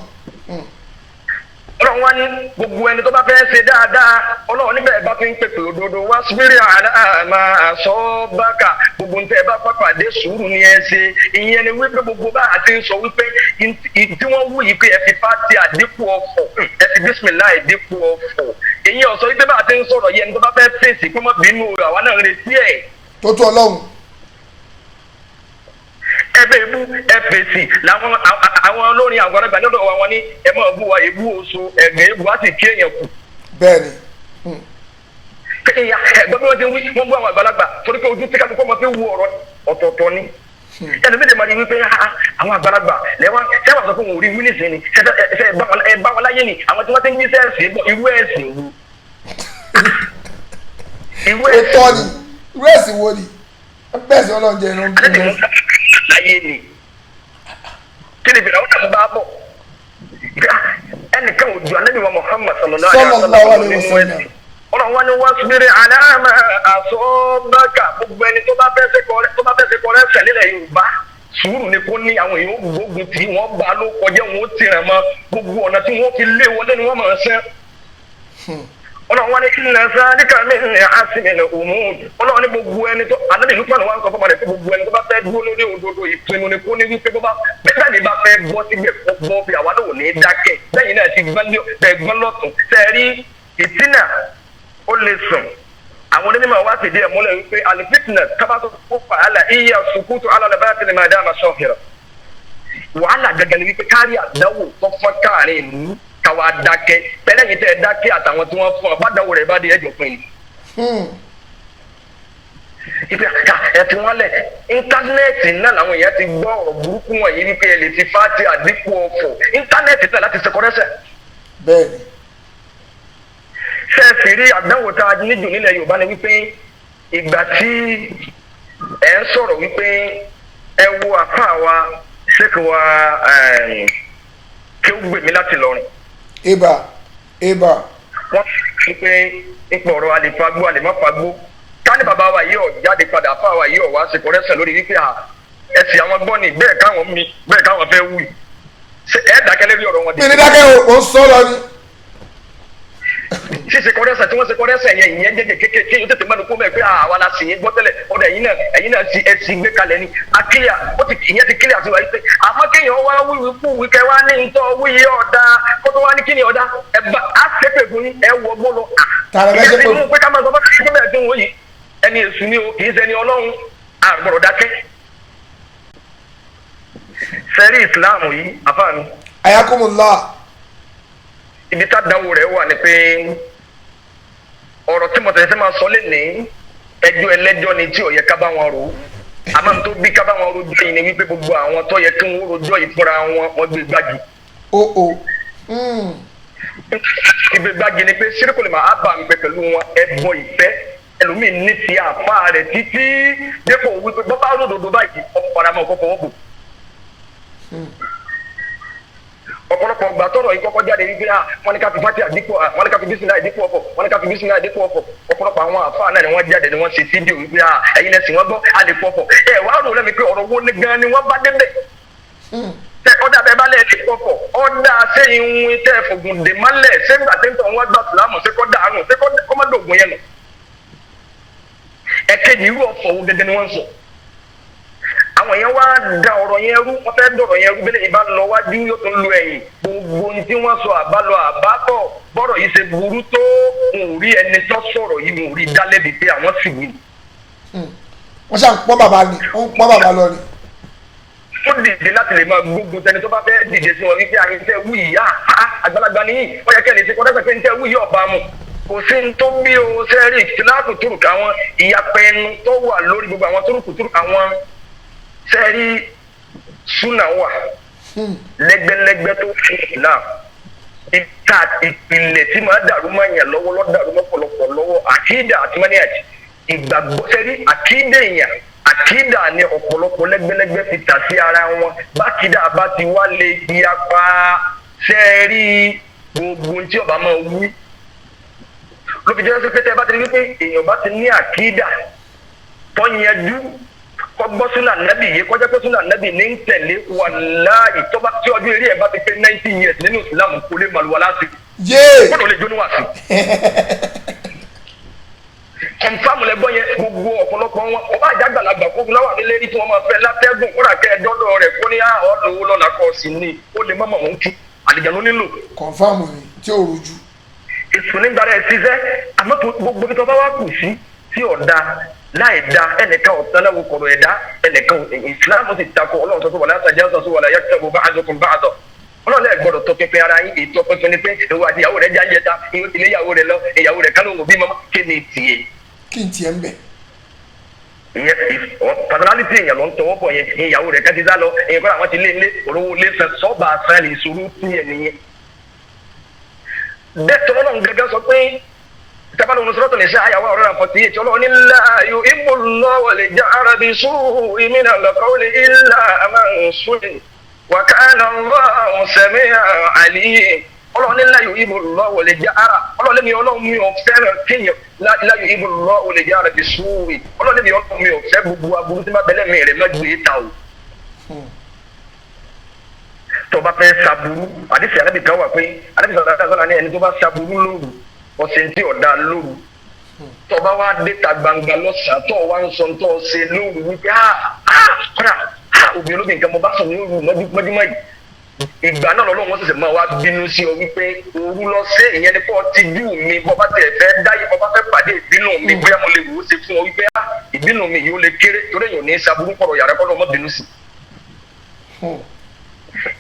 B: Ọlọ́run wá ní gbogbo ẹni tó bá fẹ́ ṣe dáadáa Ọlọ́run níbẹ̀ bá fi ń pèpè òdodo wá síbírì àmà àsọ́bákà gbogbo ń tẹ́ ẹ bá pàpàdé sùúrù ni ẹ ṣe ìyẹn ni wípé gbogbo bá àti ń sọ wípé tí wọ́n wú yìí pé ẹ fi fàtí àdínkù ọ̀fọ̀ ẹ fi bísímìlá àdínkù ọ̀fọ̀ èyí ọ̀sọ́ wípé bá àti ń sọ̀rọ̀ yẹn tó bá fẹ́ fèsì pé wọ́n bínú àwa náà retí ẹ̀.
A: tó tó Ọlọ́run.
B: ẹbẹ ebú ẹfẹsì làwọn àwọn olórin àwọn ọgbà lọ́dọ̀ wọn ní ẹ máa bú wa ebú oṣù ẹgbẹ́ ebú á sì kí èèyàn kù.
A: bẹ́ẹ̀ni.
B: ẹgbẹ́ bí wọ́n ti ń wí wọ́n bú àwọn àgbàlagbà torí pé ojú tí kálukú máa fi wú ọ̀rọ̀ ọ̀tọ̀ọ̀tọ̀ ni. ẹnu bí lè máa di wípé àwọn àgbàlagbà lẹ́wọ̀n sẹ́wọ̀n sọ fún wọn ò rí wínísì ni ẹ bá wọn láyé ni àwọn tí wọ́n ti ń gbé sẹ́ẹ̀sì irú ẹ̀sìn wo.
A: irú ẹ̀sìn wo ni bẹ́ẹ̀ sí Ọlọ́run jẹ́ irun bí mi.
B: láyé ni kí ni ìbílẹ̀ ọ̀dà ń bá bọ̀ ẹnìkan ò ju Ànábì wa Muhammad sallallahu alaihi wasallam ọ̀rọ̀ wọn ni wọ́n síbírì àdáàmà àsọ́bàkà gbogbo ẹni tó bá fẹ́ ṣe kọ́rẹ́ṣẹ̀ nílẹ̀ Yorùbá sùúrù ni kò ní àwọn èèyàn gbógun tí wọ́n bá ló kọjá wọn ó tìràn mọ́ gbogbo ọ̀nà tí wọ́n fi lé wọlé ni wọ́n máa ń sẹ́. ọlọ́run wá ní inna zalika min azmil umur ọlọ́run ní gbogbo ẹni tó àdébí lùpọ̀ ní wọ́n sọ fọmọ rẹ̀ pé gbogbo ẹni tó bá fẹ́ dúró lórí òdodo ìpinnu ni kò ní wípé bó bá bẹ́ẹ̀ ni bá fẹ́ bọ́ síbẹ̀ bọ́ bí àwa náà ò ní dákẹ́ lẹ́yìn náà ti gbọ́n lọ́tún tẹ́rí ìtínà ó lè sùn àwọn onímọ̀ wá fìdí ẹ̀ múlẹ̀ wípé alifitna kábàtò kó fàálà iya sukutu alálàbá tẹ̀lé máa dá àmà sọ́ọ̀fìrà wàhálà gẹ́gẹ́ ni wípé kárí àdáwò tó fọ́n káàrin ìlú káwa dákẹ́ pẹ̀lẹ́ yìí tẹ́ ẹ dákẹ́ àtàwọn tí wọ́n fún ọ bá dáwò rẹ̀ bá di ẹ̀jọ̀ pin ni. ìpè àkàkà ẹ ti wọ́n lẹ̀ íńtánẹ́ẹ̀tì náà làwọn èèyàn ti gbọ́ ọ̀rọ̀ burúkú wọ̀nyí wípé ẹ lè ti fáti àdínkù ọ̀fọ̀ íńtánẹ́ẹ̀tì náà láti ṣẹkọrẹ́sẹ̀.
A: bẹ́ẹ̀ni.
B: ṣé ẹ fi rí àdánwò tá a níjù nílẹ̀ Yorùbá ni wípé ìgbà tí ẹ ń sọ̀rọ̀ wípé ẹ wo àfáà wa ṣéèkì wa kí ó gbèmí láti lọrin. Eba. Wọ́n fi pé ipò ọ̀rọ̀ àlefagbó àlemọ́fagbó ká ní bàbá wa yìí ọ̀ jáde padà àfáà wa yìí ọ̀ wá ṣe kọ́rẹ́sẹ̀ lórí wípé ẹ̀sìn àwọn gbọ́ ni bẹ́ẹ̀ káwọn mi bẹ́ẹ̀ káwọn fẹ́ wù ṣe ẹ̀ dákẹ́ lórí ọ̀rọ̀ wọn.
A: mi ní dákẹ́ o sọ lọ ni.
B: ṣíṣe kọ́rẹ́sẹ̀ tí wọ́n ṣe kọ́rẹ́sẹ̀ yẹn ìyẹn jẹ́jẹ́ kékeré yóò tètè mẹ́nu kó mẹ́ pé àwa la sì yín gbọ́ tẹ́lẹ̀ ọ̀dọ̀ ẹ̀yin náà ti ẹ̀sìn gbé kalẹ̀ ni akílíà ìyẹn ti kílíà sí wa yìí pé àmọ́ kéèyàn wá wíwí fún wíkẹ́ wá ní ìtọ́ wíyí ọ̀dà kó tó wá ní kíni ọ̀dà ẹ̀bà á ṣépè fún yín ẹ̀ wọ gbó lọ. ìyẹn ti mú pé ká máa sọ fún bẹ́ẹ̀ tí wọ́n yìí ẹni èṣù ni o kì í ṣẹni Ọlọ́run àgbọ̀rọ̀ dákẹ́. sẹ́rí ìsìláàmù yìí àfáàní.
A: ayakumullah.
B: ibi tá dáwọ́ rẹ̀ wà ní pé ọ̀rọ̀ tí mo tẹ̀lé sẹ́ máa sọ lé ní ẹjọ́ ẹlẹ́jọ́ ni tí ò yẹ ká bá wọn rò àmọ́ n tó bí ká bá wọn rò jẹ́ ìní wípé gbogbo àwọn tó yẹ kí wọ́n rojọ́ ìfúnra wọn gbé gbájú. ìgbé gbájú ni pé ṣírìkùlì máa bá mi pẹ̀ pẹ̀lú wọn ẹ̀bọ ìfẹ́ ẹlòmíì ní ti àfa rẹ̀ títí dépò wípé bọ́bá ròdòdó báyìí ọ̀pọ̀lọpọ̀ ọkọ̀ fọwọ́ bò. ọ̀pọ̀lọpọ̀ ọgbà tọrọ yìí kọ́kọ́ jáde wípé wọ́n ní ká fi fati àdínkù wọ́n ní ká fi bísí náà àdínkù ọ̀pọ̀ wọ́n ní ká fi bísí náà àdínkù ọ̀pọ̀ ọ̀pọ̀lọpọ̀ àwọn àfáà náà ni wọ́n jáde ni wọ́n ṣe fídíò wípé ẹ̀yin lẹ́sìn wọ́n gbọ́ àdínkù ọ̀pọ̀ ẹ̀ wá rò lẹ́mi pé ọ̀rọ̀ wo ni gan ni wọ́n bá débẹ̀ tẹ ọ̀dà bẹ́ẹ̀ bá lẹ́ẹ̀dì ọ̀pọ̀ ọ̀dà sẹ́yìn ń tẹ́ fògùn dè mọ́lẹ̀ sẹ́gbà tẹ́ńtọ̀ wọn gbà fìlámù sẹ́kọ́dà àrùn sẹ́kọ́mọ́dọ̀gùn yẹn nù ẹ̀kejì irú ọ̀fọ̀ wo gẹ́gẹ́ ni wọ́n ń sọ àwọn èèyàn wá da ọ̀rọ̀ yẹn rú wọ́n fẹ́ dọ̀rọ̀ yẹn rú bẹ́ẹ̀ ìbá lọ wájú yóò tún lu ẹ̀yìn gbogbo ohun tí wọ́n sọ àbálọ àbátọ̀ bọ́rọ̀ yìí ṣe burú tó n ò rí ẹni tó sọ̀rọ̀ yìí n ò rí dálẹ́bi pé àwọn sì wí.
A: wọ́n ṣàn pọ́ bàbá ni wọ́n pọ́ bàbá lọ ni.
B: ó dìde láti lè máa gbógun tẹni tó bá fẹ́ dìde sí wọn wípé àyè tẹ́ wú yìí àgbàlagbà nìyí wọ́n yẹ kẹ́ lè ṣe kọ́dẹ́sẹ̀ pé ń tẹ́ wú yìí ọ̀bá mu kò sí ní tó bí o sẹ́rí ìtìláàtù túrùkù àwọn ìyapẹnu tó wà lórí gbogbo àwọn túrùkù àwọn sẹ́rí súnà wà lẹ́gbẹ́lẹ́gbẹ́ tó fi náà ìka ìpìlẹ̀ tí máa dàrú máa yàn lọ́wọ́ lọ́dàrú mọ́pọ̀lọpọ̀ lọ́wọ́ àkídà àti mọ́níyàjì ìgbàgbọ́ sẹ́rí àkídà èèyàn àkídà ni ọ̀pọ̀lọpọ̀ lẹ́gbẹ́lẹ́gbẹ́ fi tà sí ara wọn bákídà bá ti wá lè yapa sẹ́rí gbogbo tí ọba máa wí ló fi jẹ́ sí pé tẹ́ bá ti rí wípé èèyàn bá ti ní àkídà tó yanjú kọgbọ́ súnà nẹ́bì yìí kọjá pé súnà nẹ́bì ní ń tẹ̀lé wàláhì tó bá tí ọdún eré ẹ̀ bá ti pé 90 years nínú ìsìlámù kò lè màlúwà láti. kódò lè jóná wá sí. kọ̀nfàmù lẹ́gbọ́n yẹn gbogbo ọ̀pọ̀lọpọ̀ wọn ọba àjàgbàlagbà kó láwà nílé rí tí wọ́n máa fẹ́ látẹ́gùn kódà kẹ́ ẹ dọ́dọ̀ rẹ̀ kó ní ọ̀lọ́wọ́ lọ́nà kọ́ sí ni ó lè mọ̀mọ́ òun tú àlìjánu nílò.
A: kọ̀nfàmù ni tí ò rújú.
B: èso nígbà rẹ̀ ṣiṣẹ́ àmọ́ gbogbo tó bá wá kù sí tí ọ̀dà láì da ẹnìkan ọ̀tánláwo kọ̀rọ̀ ẹ̀dá ẹnìkan ìsìlámù ti takò ọlọ́run tó wà látàjà ọ̀sán wà láyé tẹ̀wọ̀ bá àjọkùn bá àtọ̀ ọlọ́run ẹ̀ gbọ́dọ̀ tọpinpin ara yín èyí tọpinpin ni pé ìwà àti ìyàwó rẹ̀ já ń jẹta ìwé ilé ìyàwó rẹ̀ lọ ìyàwó rẹ̀ kálọ̀ òbí mọ́ kí ni tiẹ̀.
A: kí n tiẹ̀ ń bẹ̀.
B: ìyẹn personality èèyàn ló ń tọwọ́ bọ̀ yẹn ìyàwó rẹ̀ kẹ́tí sá lọ ìyẹn kọ́ra àwọn ti lé ilé òróró lé sàn sọ́ọ̀bà sàn lè sòrò tiẹ̀ nìyẹn. bẹ́ẹ̀ tọ́lọ́ náà gẹ́gẹ́ sọ pé تبالو نصرة النساء يا ورا فتيه تقولون لا يحب الله والجهر بسوء من القول إلا من سلم وكان الله سميعا عليم ọlọ́run ní láyò ìbò lọ́wọ́ lè jẹ́ ara ọlọ́run ní ọlọ́run mi ò fẹ́ràn kéèyàn láyò ìbò lọ́wọ́ lè jẹ́ ara bí sùúrì ọlọ́run ní ọlọ́run mi ò fẹ́ gbogbo aburú tí má bẹ́lẹ̀ mi rẹ̀ má gbé ta o. tó bá fẹ́ ṣàbùrú àdìsí àdàbí kan wà pé àdàbí sọ̀rọ̀ ní ẹni tó bá ṣàbùrú lóru ọ̀sẹ̀ tí ọ̀dà lóru tó bá wá dé ta gbangba lọ́sàn-án tó wá ń sọ tó ṣe lóru wípé kọ́ra obìnrin olóbìnrin kan mo bá sùn lóru mọ́júmọ́ yìí ìgbà náà lọ́wọ́ wọn ṣẹ̀ṣẹ̀ máa wá bínú sí ọ wípé òru lọ sí ìyẹn ní kó ti jú mi bọ́ bá tẹ̀ fẹ́ dáyé bọ́ bá fẹ́ pàdé ìbínú mi bóyá mo lè wò ó ṣe fún ọ wípé ìbínú mi yóò lè kéré torí èèyàn ní ṣàbùrú pọ̀rọ̀ yàrá kọ́ lọ́mọ bínú sí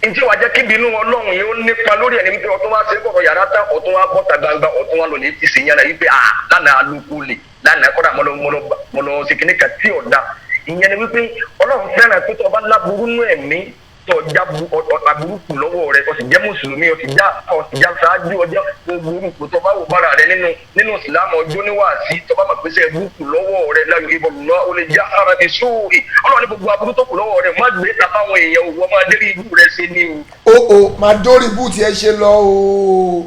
B: ntí wàá jẹ́ kí bínú ọlọ́run yìí ó nípa lórí ẹni wípé ọtún wá sí kọ̀rọ̀ yàrá tán ọtún wá bọ́ta gbangba ọtún wá lọ ní ti sèyàn náà wípé lánàá alùpùpù lè lánàá kọ́dà mọ́lọ́ sí kìnnìkan tí ọ̀dà ìyẹn ni wípé ọlọ́run fẹ́ràn pé tó bá láburú nú ẹ̀mí tó já aburú kù lọ́wọ́ rẹ̀ ó sì jẹ́ mùsùlùmí ó sì já ṣáájú ọjọ́ gbogbo orúkọ tó bá wò bára rẹ̀ nínú ìsìlámù ọjọ́ níwáàsí tó bá mọ̀ pé sẹ́ burúkú lọ́wọ́ rẹ̀ láyò ìbọ̀lùmọ́ ó lè já ara ní sóòrì ọlọ́run ní gbogbo aburú tó kù lọ́wọ́ rẹ̀ má gbé ta fáwọn èèyàn òwò máa dérí ibú rẹ̀ ṣe ni
A: o. máa dórí ibú tiẹ̀ ṣe lọ o.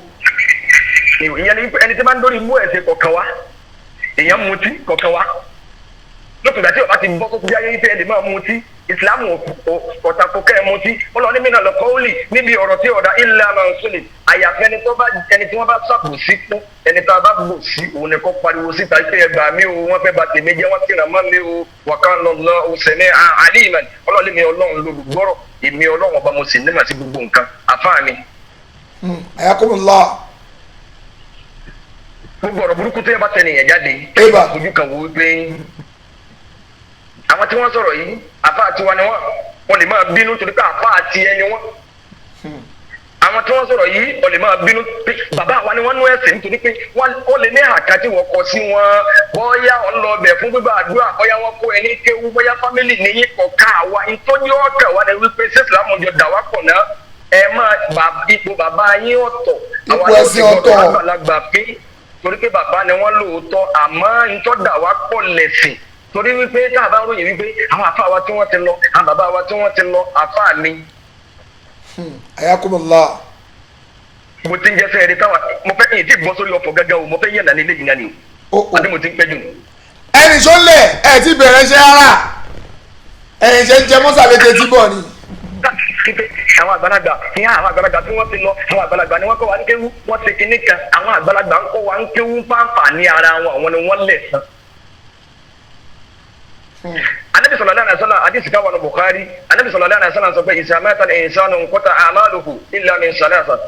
B: ìyẹn ni ẹni tí máa ń dórí ibú ẹ̀ ṣe kọ̀ọ̀kan wá èèyàn mutí kọ̀ọ̀kan wá lókùn ìgbà tí ọba ti bọ́ kókó bí ayé yìí fẹ́ lè máa mutí ìsìlámù ọ̀tàkùn kẹ́ ẹ̀ mutí ọlọ́run ní mìíràn lọ́kọ́ ó lì níbi ọ̀rọ̀ tí ọ̀dà ilẹ̀ àmàǹsọ̀lẹ̀ àyàfẹ́ ẹni tí wọ́n bá sàbò sí fún ẹni tí wọ́n bá bò sí òun nìkan pariwo síta pé ẹgbà mi o wọ́n fẹ́ bà tèmi jẹ́ wọ́n ti ràn mọ́ mi o wàká lọ́lọ́ òsèmí àlìmọ̀ ọlọ́run mi ọlọ́run lolùgbọ́rọ̀ èmi ọlọ́run ọba mo sì nímọ̀ sí gbogbo nǹkan àfáà mi.
A: ayakumullah.
B: gbogbo ọ̀rọ̀ burúkú tó yẹ bá tẹ̀lé yẹn jáde ojú kan wò ó pé àwọn tí wọ́n sọ̀rọ̀ yìí àfa àti wa ni wọ́n lè máa bínú torí pé àfa àti ẹni wọ́n àwọn tí wọ́n sọ̀rọ̀ yìí wọ́n lè máa bínú pé bàbá wa ni wọ́n nú ẹ̀sìn nítorí pé wọ́n lè ní àká tí wọ́n kọ sí wọn bóyá wọ́n lọ bẹ̀ fún gbígbà àdúrà bóyá wọ́n kó ẹni kéwú bóyá fámìlì níyìn kọ̀ọ̀ká wa ìtọ́jú ọ̀kà wa ni wípé sẹ́sìlámù jọ dà wá pọ̀ náà ẹ máa ipò bàbá yín ọ̀tọ̀
A: ipò ẹ̀sìn ọ̀tọ̀
B: àgbàlagbà pé torí pé bàbá ni wọ́n lóòótọ́ àmọ́ ìtọ́ dà wá pọ̀ lẹ̀sìn torí wípé tá a bá ròyìn wípé àwọn àfa wa tí wọ́n ti lọ àwọn bàbá wa tí wọ́n ti lọ àfa mi.
A: ayakumullah.
B: mo ti ń jẹ́ sẹ́yìn táwa mo fẹ́ yìí tí bọ́ sórí ọ̀fọ̀ gángan o mo fẹ́ yẹn nàní lẹ́yìn náà ni o àti mo ti ń pẹ́ jù.
A: ẹnì sọ́lẹ̀ ẹ ti bẹ̀rẹ̀ ṣe ara ẹ̀yìn ṣe ń jẹ mọ́sàbẹ́tẹ̀ tí bọ̀ ni.
B: àwọn àgbàlagbà ní àwọn àgbàlagbà tí wọ́n ti lọ àwọn àgbàlagbà ni wọ́n kọ́ wa ń kéwú wọ́n ti kinní kan àwọn àgbàlagbà ń kọ́ wa ń kéwú pàǹpà ní ara wọn àwọn ni wọ́n lẹ̀ sàn. Anabi sallallahu alaihi wasallam hadisi ka wa Bukhari Anabi sallallahu alaihi wasallam sọ pé idha mata al-insanu qata a'maluhu illa min salasat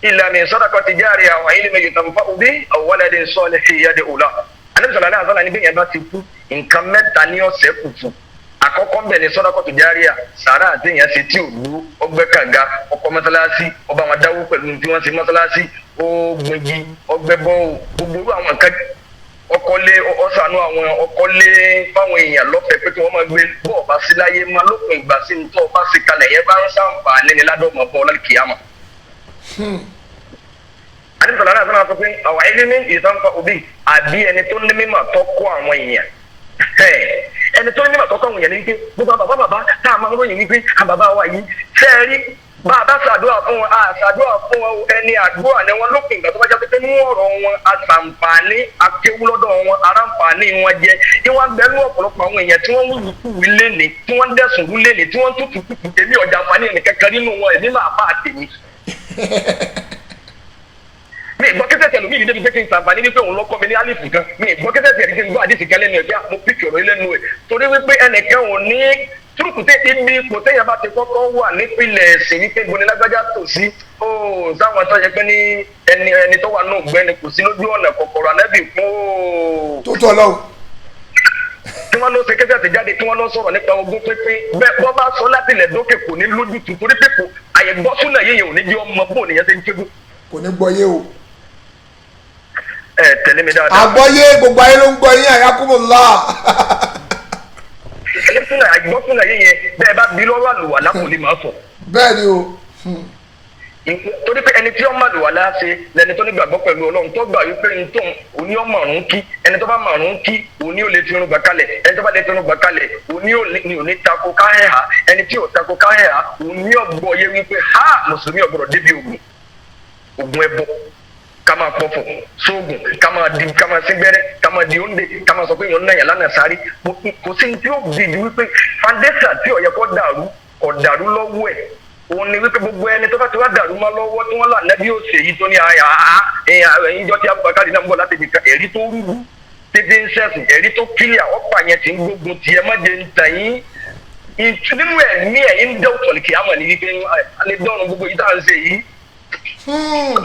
B: illa min sadaqati jariyah wa ilmin yunfa'u bihi aw waladin salihin yad'u lahu. Anabi sallallahu alaihi wasallam ní bẹ́ẹ̀ bá ti kú nǹkan mẹ́ta ní ọ̀sẹ̀ kùtù àkọ́kọ́ ń bẹ ní sadaqatu jariyah sàrà àti èèyàn ṣe tí ò lú ọgbẹ́ kànga ọkọ̀ mọ́sálásí ọba wọn dáwó pẹ̀lú tí wọ́n ṣe mọ́sálásí ó gbẹ̀gì ọgbẹ́ bọ́ gbogbo àwọn nǹkan ọkọlé ọsànú àwọn ọkọlé fáwọn èèyàn lọ́fẹ̀ẹ́ pé kí wọ́n máa gbé bọ́ọ̀ bá sí láyé máa lópin ìgbà sí ní tó o bá sí kalẹ̀ yẹn bá ń sàǹfààní ní ládọ́mọ̀ bọ́ lálùkìyàmọ̀. àdìsọ̀lá náà sọ́nà sọ pé àwọn ilé ní ìsànfà òbí àbí ẹni tó ní mímọ̀ tó kọ́ àwọn èèyàn ẹni tó ní mímọ̀ tó kọ́ àwọn èèyàn ní wípé gbogbo bàbá tá a máa ń ròyìn wípé àbàbá wa yìí fẹ́ẹ́ rí bá a bá ṣàdúrà fún wọn ṣàdúrà fún wọn ẹni àdúrà ni wọn lópin ìgbà tó bá jẹ́ pé nínú ọ̀rọ̀ wọn aṣàǹfààní akéwú lọ́dọ̀ wọn aráǹfààní wọn jẹ́ kí wọ́n bẹ̀rù ọ̀pọ̀lọpọ̀ àwọn èèyàn tí wọ́n wúlù kúwì léni tí wọ́n dẹ̀sùn wú léni tí wọ́n tútù kúkú èmi ọ̀jà àǹfààní ẹnì kankan nínú wọn èmi máa bá àtẹ̀mí. mi ìgbọ́ kẹ́sẹ̀ tẹ̀lé mi ìdílé pé kí n sàǹfààní wípé òun lọ́kọ́ mi ní àlìfù kan mi ìgbọ́ kẹ́sẹ̀ tẹ̀lé kí n gbọ́ àdìsí kan lẹ́nu ẹ̀ bí mo pìkì ọ̀rọ̀ lẹ́nu ẹ̀ torí wípé ẹnìkan ò ní túrùkùtẹ́ ibi ipò téèyàn bá ti kọ́kọ́ wà nípìnlẹ̀ ẹ̀sìn wípé gbóni lágbájá tò sí sáwọn tó yẹ pé ní ẹni tó wà náà gbẹ́ni kò sí lójú ọ̀nà kọ̀kọ̀rọ̀ ànábì fún
A: tó tọ́ lọ́wọ́.
B: tí wọ́n lọ ṣe kẹ́sẹ̀ àti jáde tí wọ́n lọ sọ̀rọ̀ nípa ogún pínpín bẹ́ẹ̀ wọ́n bá sọ láti ilẹ̀ dókè kò ní lójútu torí pé kò àyẹ̀gbọ́sùn náà yéèyàn ò ní jẹ́ ọmọ bóun nìyẹn ṣe ń kéwù.
A: kò ní gbọ́ yé o.
B: ẹ tẹ̀lé mi dáadáa.
A: àgbọ́yé gbogbo ayé ló ń gbọ́ yín àyàkùmùlá.
B: ẹlẹ́sìnà àgbọ́sùnà yẹn bẹ́ẹ̀ bá bí lọ́wọ́ àlùwàlá kò lè máa sọ.
A: bẹ́ẹ̀ ni o.
B: torí pé ẹni tí ó máa lùwàlá ṣe lẹni tó nígbàgbọ́ pẹ̀lú ọlọ́run tó gbà wípé ní tóun òní ó mọ̀rún kí ẹni tó bá mọ̀rún kí òní ò lè fi irun gbà kalẹ̀ ẹni tó bá lè fi irun gbà kalẹ̀ òní ò ní tako káhẹ́hà ẹni tí ò tako káhẹ́hà òní ọ̀gbọ́ yẹ wípé ha mùsùlùmí ọ̀gbọ́dọ̀ débi ògùn ẹbọ ká máa pọ̀fọ̀ sóògùn ká máa sí gbẹ́rẹ́ ká máa di oúnjẹ ká máa sọ pé èèyàn náà yà lánàá sáré kò sí tí ó di wípé foundation tí ó yẹ kó dàrú ọ̀dàrú lọ́wọ́ ẹ̀ òun ni wípé gbogbo ẹni tó bá ti wá dàrú mọ́ lọ́wọ́ tí wọ́n là nẹ́bí òsè yìí tó ní ẹ̀yìnjọ́ tí Abubakar náà ń bọ̀ láti ibìkan ẹ̀rí tó rúru tètè ń sẹ́sìn ẹ̀rí tó kílíà ọ̀pá yẹn ti ń gbógun tiẹ̀ má jẹ́ ń tàn yín nínú ẹ̀mí ẹ̀ ń dẹ́ òtọ̀lì kì á mọ̀ ní wípé alẹ́ dọ́run gbogbo yìí tá à ń ṣe yìí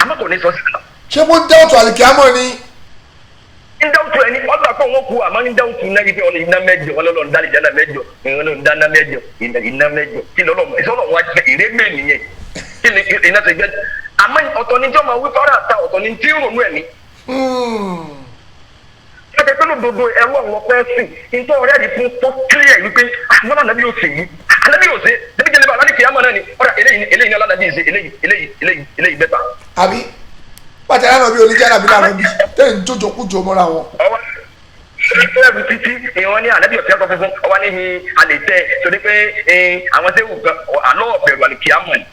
B: àmọ́ kò ní sọ sí i.
A: ṣé mo ń dẹ́ òtọ̀ àlìkíámọ̀ ni.
B: ń dẹ́ òtọ̀ ẹni ọ̀gbà pé òun kú àmọ́ ń dẹ́ òtọ̀ náà wípé ọ̀nà iná mẹ́jọ ọlọ́run dálé jẹ́ mẹ́jọ ọlọ́run dáná mẹ́jọ iná mẹ́jọ kí lọ́lọ́run wá jẹ́ ìrégbè nìyẹn kí ni iná ti gbẹ́ àmọ́ ọ̀tọ̀ ni tí ọmọ wí fọ́nrán àta ọ̀tọ̀ ni tí ń ronú ẹ̀mí. Ṣé pé lódodo ẹ̀rọ àwọn fẹ́ sìn nítorí ọ̀rẹ́ rí fún tó kílẹ̀ wípé àwọn ànábì yóò ṣe yìí ànábì yóò ṣe débi jẹ́lẹ́bà aládìí kìí àmọ́ náà ni ọ̀rẹ́ eléyìí ní aládàbí ṣe eléyìí bẹ́ta.
A: àbí pàtàkì àná bí oníjà nàbí làwọn bí tẹ́ ń jójó kújó mọ́ra wọn.
B: ọwọ́ ẹ̀rù títí ìwọ́n ní ànábì ọ̀tí ẹ̀kọ́ funfun ọwọ́ ní alẹ́ tẹ́ torí pé àwọn tẹ́wù kan àlọ́ ọ̀bẹ̀rù àlìkìí àmọ́ ni.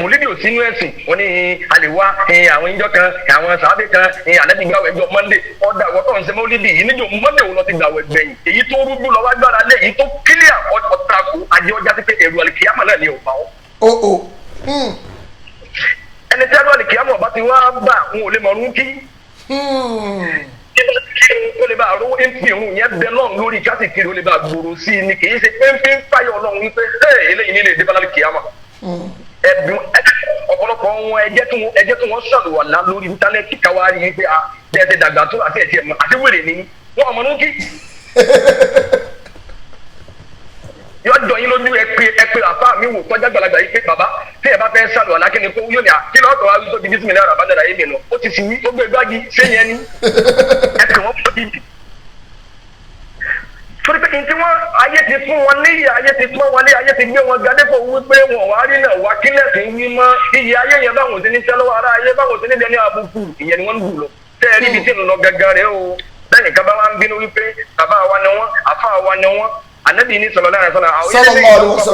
B: mùlídìí ò sínú ẹ̀sìn wọn ní àlèwá àwọn ìjọ kan àwọn sàábì kan ànábì gbàwẹ̀ ẹjọ́ mọ́ndé ọ̀dà wọ́tọ̀ ń ṣe mọ́lídì yìí níjọ́ mọ́ndé òun lọ ti gbàwẹ̀ gbẹ̀yìn èyí tó rúgbó lọ́wọ́ agbára lé èyí tó kílíà ọ̀tàkù ajé ọjà pípé ẹ̀rù àlìkìyàmọ̀ náà ni ò bá wọn. ẹni tí ẹ̀rù àlìkìyàmọ̀ bá ti wá bà wọn ò lè mọ̀rún kí. ó lè bá àrùn ìfihàn yẹn bẹ lọ́run lórí kásìkiri ó lè bá gbòòrò sí i ni kì í ṣe pé ń fáyọ̀ ọlọ́run wípé eléyìí nílé ìdíbà àlìkìyàmọ̀ ẹdun ọ̀pọ̀lọpọ̀ wọn ẹjẹ tí wọn ṣàlùwàlá lórí íńtánẹ́ẹ̀tì káwárí wípé ẹsẹ dàgbà tó àti ẹtì ẹmọ àti wèrè ni wọn ọmọ nù kí. yọ jọ yín lójú ẹ pé àfa mi wò tọjá gbalagbà yìí pé bàbá tí ẹ bá fẹ́ ṣàlùwàlá kí ni kó yóò ní kí lọ́ọ́ tọ́ wá tó di bísí mi lára bá dàda yé mi nù ó ti sì wí ó gbé gbági sẹ́yìn ẹni ẹ pè wọ́n fún mi. torí pé kí wọ́n ayé ti fún wọn níyì ayé ti pọ́n wọn lé ayé ti gbé wọn gadé kó wípé wọn wá rí náà wá kílẹ̀ sí wí mọ́ iyì ayé yẹn báwọn ti ní tẹ́lọ́wọ́ ara ayé báwọn ti ní dẹni àbùkù ìyẹn ni wọ́n ń bù lọ. tẹ́ ẹ rí ibi tí ń lọ gangan rẹ o lẹ́yìn kan bá wá ń bínú wípé bàbá wa ni wọ́n àfa wa ni wọ́n ànábì ní sọ̀rọ̀ lára sọ̀rọ̀ àwọn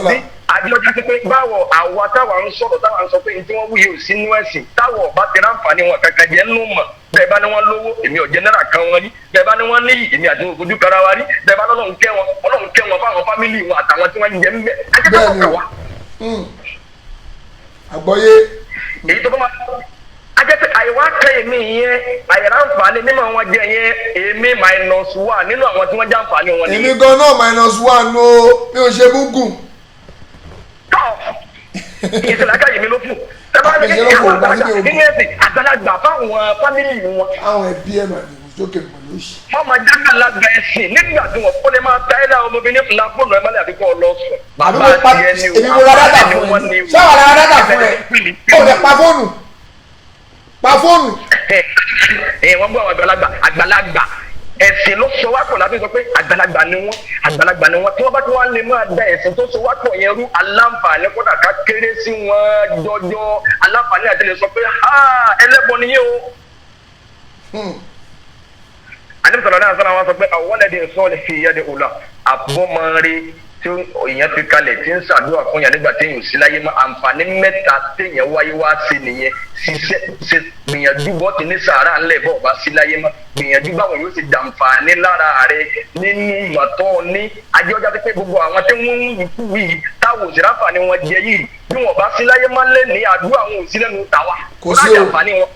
B: ilé àdìọ́jà pé báwo àwa táwa ń sọ̀rọ̀ táwa ń sọ pé tí wọ́n wúye ò sínú ẹ̀sìn táwọn ọba ti ráǹfààní wọn kankan jẹ́ nínú mọ̀ bẹ́ẹ̀ bá ní wọ́n lówó èmi ọ̀jẹ̀ náírà kan wọn rí bẹ́ẹ̀ bá ní wọ́n níyì èmi àti ojú kara wa rí bẹ́ẹ̀ bá lọ́lọ́run kẹ́ wọn fáwọn fámìlì wọn àtàwọn tí wọ́n ń jẹ ń bẹ̀ ajẹ́pẹ́ kọ̀ wá.
A: àgbọ́yé.
B: èyí tó bá máa ajẹ́pẹ́ àyẹ̀wò akẹ́ èmi yẹn àyẹ̀rọ àǹfààní nínú àwọn jẹ yẹn èmi -1 nínú àwọn tí wọ́n jẹ́ àǹfààní wọn.
A: èmi gan náà -1 o mi ò ṣe búgùn.
B: ìṣẹ̀lẹ̀ akáyè mi ló fún àgbàlagbà fáwọn fámìlì wọn.
A: àwọn ẹbí ẹ̀ mà ní ìjókè pẹ̀lú òṣì.
B: wọ́n máa jágbàlagbà ẹ̀sìn nígbà tí wọ́n kó lè máa ta ẹ̀dá ọmọbìnrin fúnra fóònù ẹ̀ mọ́lẹ̀ àbíkọ́ ọlọ́sùn.
A: bàbá tiẹ̀ ni o èmi mo ra dátà fún ẹ ṣé wàá ra dátà fún ẹ o lè pa fóònù
B: wọ́n gbọ́ àwọn àgbàlagbà ẹ̀sìn ló sọ wá pọ̀ láti sọ pé àgbàlagbà ni wọ́n tí wọ́n bá ti wá lè máa da ẹ̀sìn tó sọ wá pọ̀ yẹn rú aláǹfààní kódà ká kéré sí wọn jọjọ aláǹfààní àti lè sọ pé ẹlẹ́bọ ni yé o. àdébùsọ̀rọ̀ náà sọ̀rọ̀ wọn sọ pé àwọn ẹ̀dín sọ́ọ̀lì fi ìyá de òòlà àbọ̀mọ́rí tí èèyàn fi kalẹ̀ tí ń ṣàdúrà fún yàn nígbà téèyàn ò sí láyé mọ́ àǹfààní mẹ́ta téèyàn wáyé wá sí nìyẹn ṣiṣẹ́ gbìyànjú bọ́ ti ní sàárà ńlẹ̀ bọ́ ọba sí láyé mọ́ gbìyànjú báwọn yóò ti dàǹfààní lára rẹ nínú ìmọ̀tọ́ ní ajé ọjà pé gbogbo àwọn tí wọ́n ń kú yìí táwọn òṣèré àǹfààní wọn jẹ yìí bí wọn bá sí láyé mọ́ lé ní àdúrà àwọn òsì lẹ́nu tàwa
A: kò sí o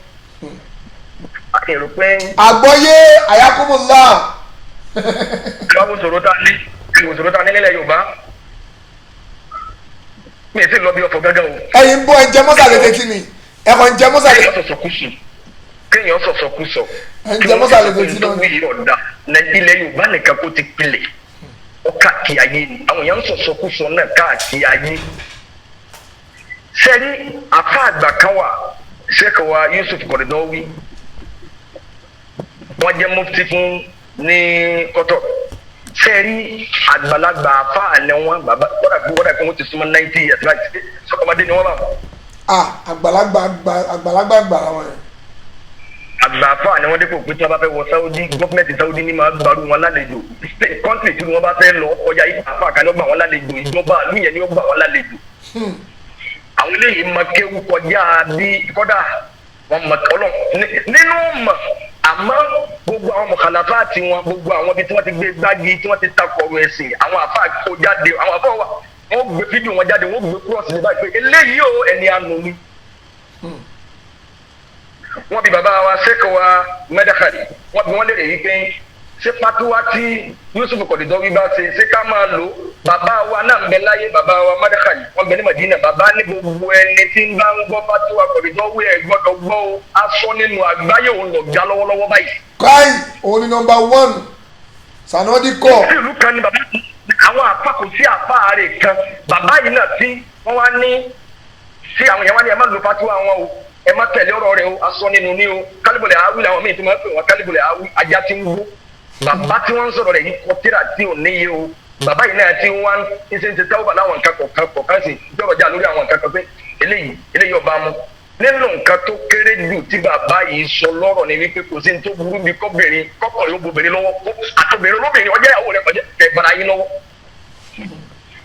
B: àgbọ́yé
A: àyàkùnmùlá.
B: ìwòsòrò ta ní nílẹ̀ Yorùbá mi ì sì lọ bí ọ̀fọ̀ gángan o.
A: ẹ̀yin ń bọ ẹ jẹ mọ́sàlẹ̀ létí ni ẹ̀kọ́ ń jẹ mọ́sàlẹ̀.
B: kéèyàn sọ̀sọ̀kúsọ
A: ẹ ń jẹ mọ́sàlẹ̀ létí náà
B: ni. ilẹ̀ Yorùbá nìkan kó ti pilẹ̀ ó káàkiri ayé ni àwọn èèyàn ń sọ̀sọ̀kúsọ náà káàkiri ayé. sẹ́rí àfa àgbà kan wà sẹ́kọ̀ wa Yusuf Kọ̀rìdọ́wí wọ́n jẹ́ mufti fún ní kọ́tọ̀ sẹ́ẹ̀rí àgbàlagbà àfáà ni wọ́n bàbá kọ́dà kí wọ́n ti súnmọ́ 90 years láti sọ́kọ́mọdé ni wọ́n bá.
A: àgbàlagbà àgbàrá wọn yẹn.
B: àgbà àfáà ni wọ́n dépò pé tí wọ́n bá fẹ́ wọ Saudi gọ́fìnẹ̀tì Saudi ní máa gbàrú wọn lálejò kọ́ńtì tí wọ́n bá fẹ́ lọ kọjá yìí àfáà kan ní ó gbà wọn lálejò ìjọba àlùyẹn ni ó gbà wọn lálejò. àwọn eléyìí máa kéwú kọjá bí kọ́dà wọn mọ̀ ọlọ́run nínú mọ̀ àmọ́ gbogbo àwọn mọ̀kànláfà tí wọn gbogbo àwọn ibi tí wọ́n ti gbé gbági tí wọ́n ti takọ̀rọ̀ ẹ̀sìn àwọn àfa kó jáde àwọn àfa wa wọ́n gbé fídíò wọn jáde wọ́n gbé kúrọ̀sì nígbà pé eléyìí ò ẹni àánú ni. wọ́n bi bàbá wa sẹ́kọ̀ wa mẹ́dàkàlì wọ́n bi wọ́n lè rè yí pé ṣé patuwa tí Yusuf Kọ̀dìdọ́wí bá ṣe ká máa lò bàbá wa náà ń bẹ láyé bàbá wa mẹ́dàkàlì wọ́n bẹ ní Madina bàbá ní gbogbo ẹni tí ń bá ń gbọ́ patuwa Kọ̀dìdọ́wí ẹ̀ gbọ́dọ̀ gbọ́ o aṣọ nínú àgbáyé òun lọ já lọ́wọ́lọ́wọ́ báyìí.
A: káì òun ni nọ́mbà 1 Sanodi kọ.
B: ìlú kan ni bàbá àwọn àfa kò sí àfa rẹ̀ kan bàbá yìí náà tí wọ́n wá ní sí àwọn yẹn wá ní ẹ má lo patuwa wọn o ẹ má tẹ̀lé ọ̀rọ̀ rẹ̀ o aṣọ nínú ní o kálíbọ̀lẹ̀ àwí làwọn míì tí wọ́n pè wọ́n kálíbọ̀lẹ̀ àwí ajá tí ń wó bàbá tí wọ́n ń sọ̀rọ̀ rẹ̀ yìí kọ tíra tí ò níye o bàbá yìí náà tí wọ́n ń ṣe ń ṣe tẹ́wọ́ bá láwọn nǹkan kọ̀ọ̀kan sí jọ̀rọ̀ já lórí àwọn nǹkan kan pé eléyìí ọba mu nínú nǹkan tó kéré jù tí bàbá yìí sọ lọ́rọ̀ ni wípé kò sí ní tó burú bí kọ́kọ̀rin ló bobìnrin lọ́wọ́ àtòbìnrin olóbìnrin ọjọ́ ìyàwó rẹ̀ kọjá kẹbàrà yín lọ́wọ́.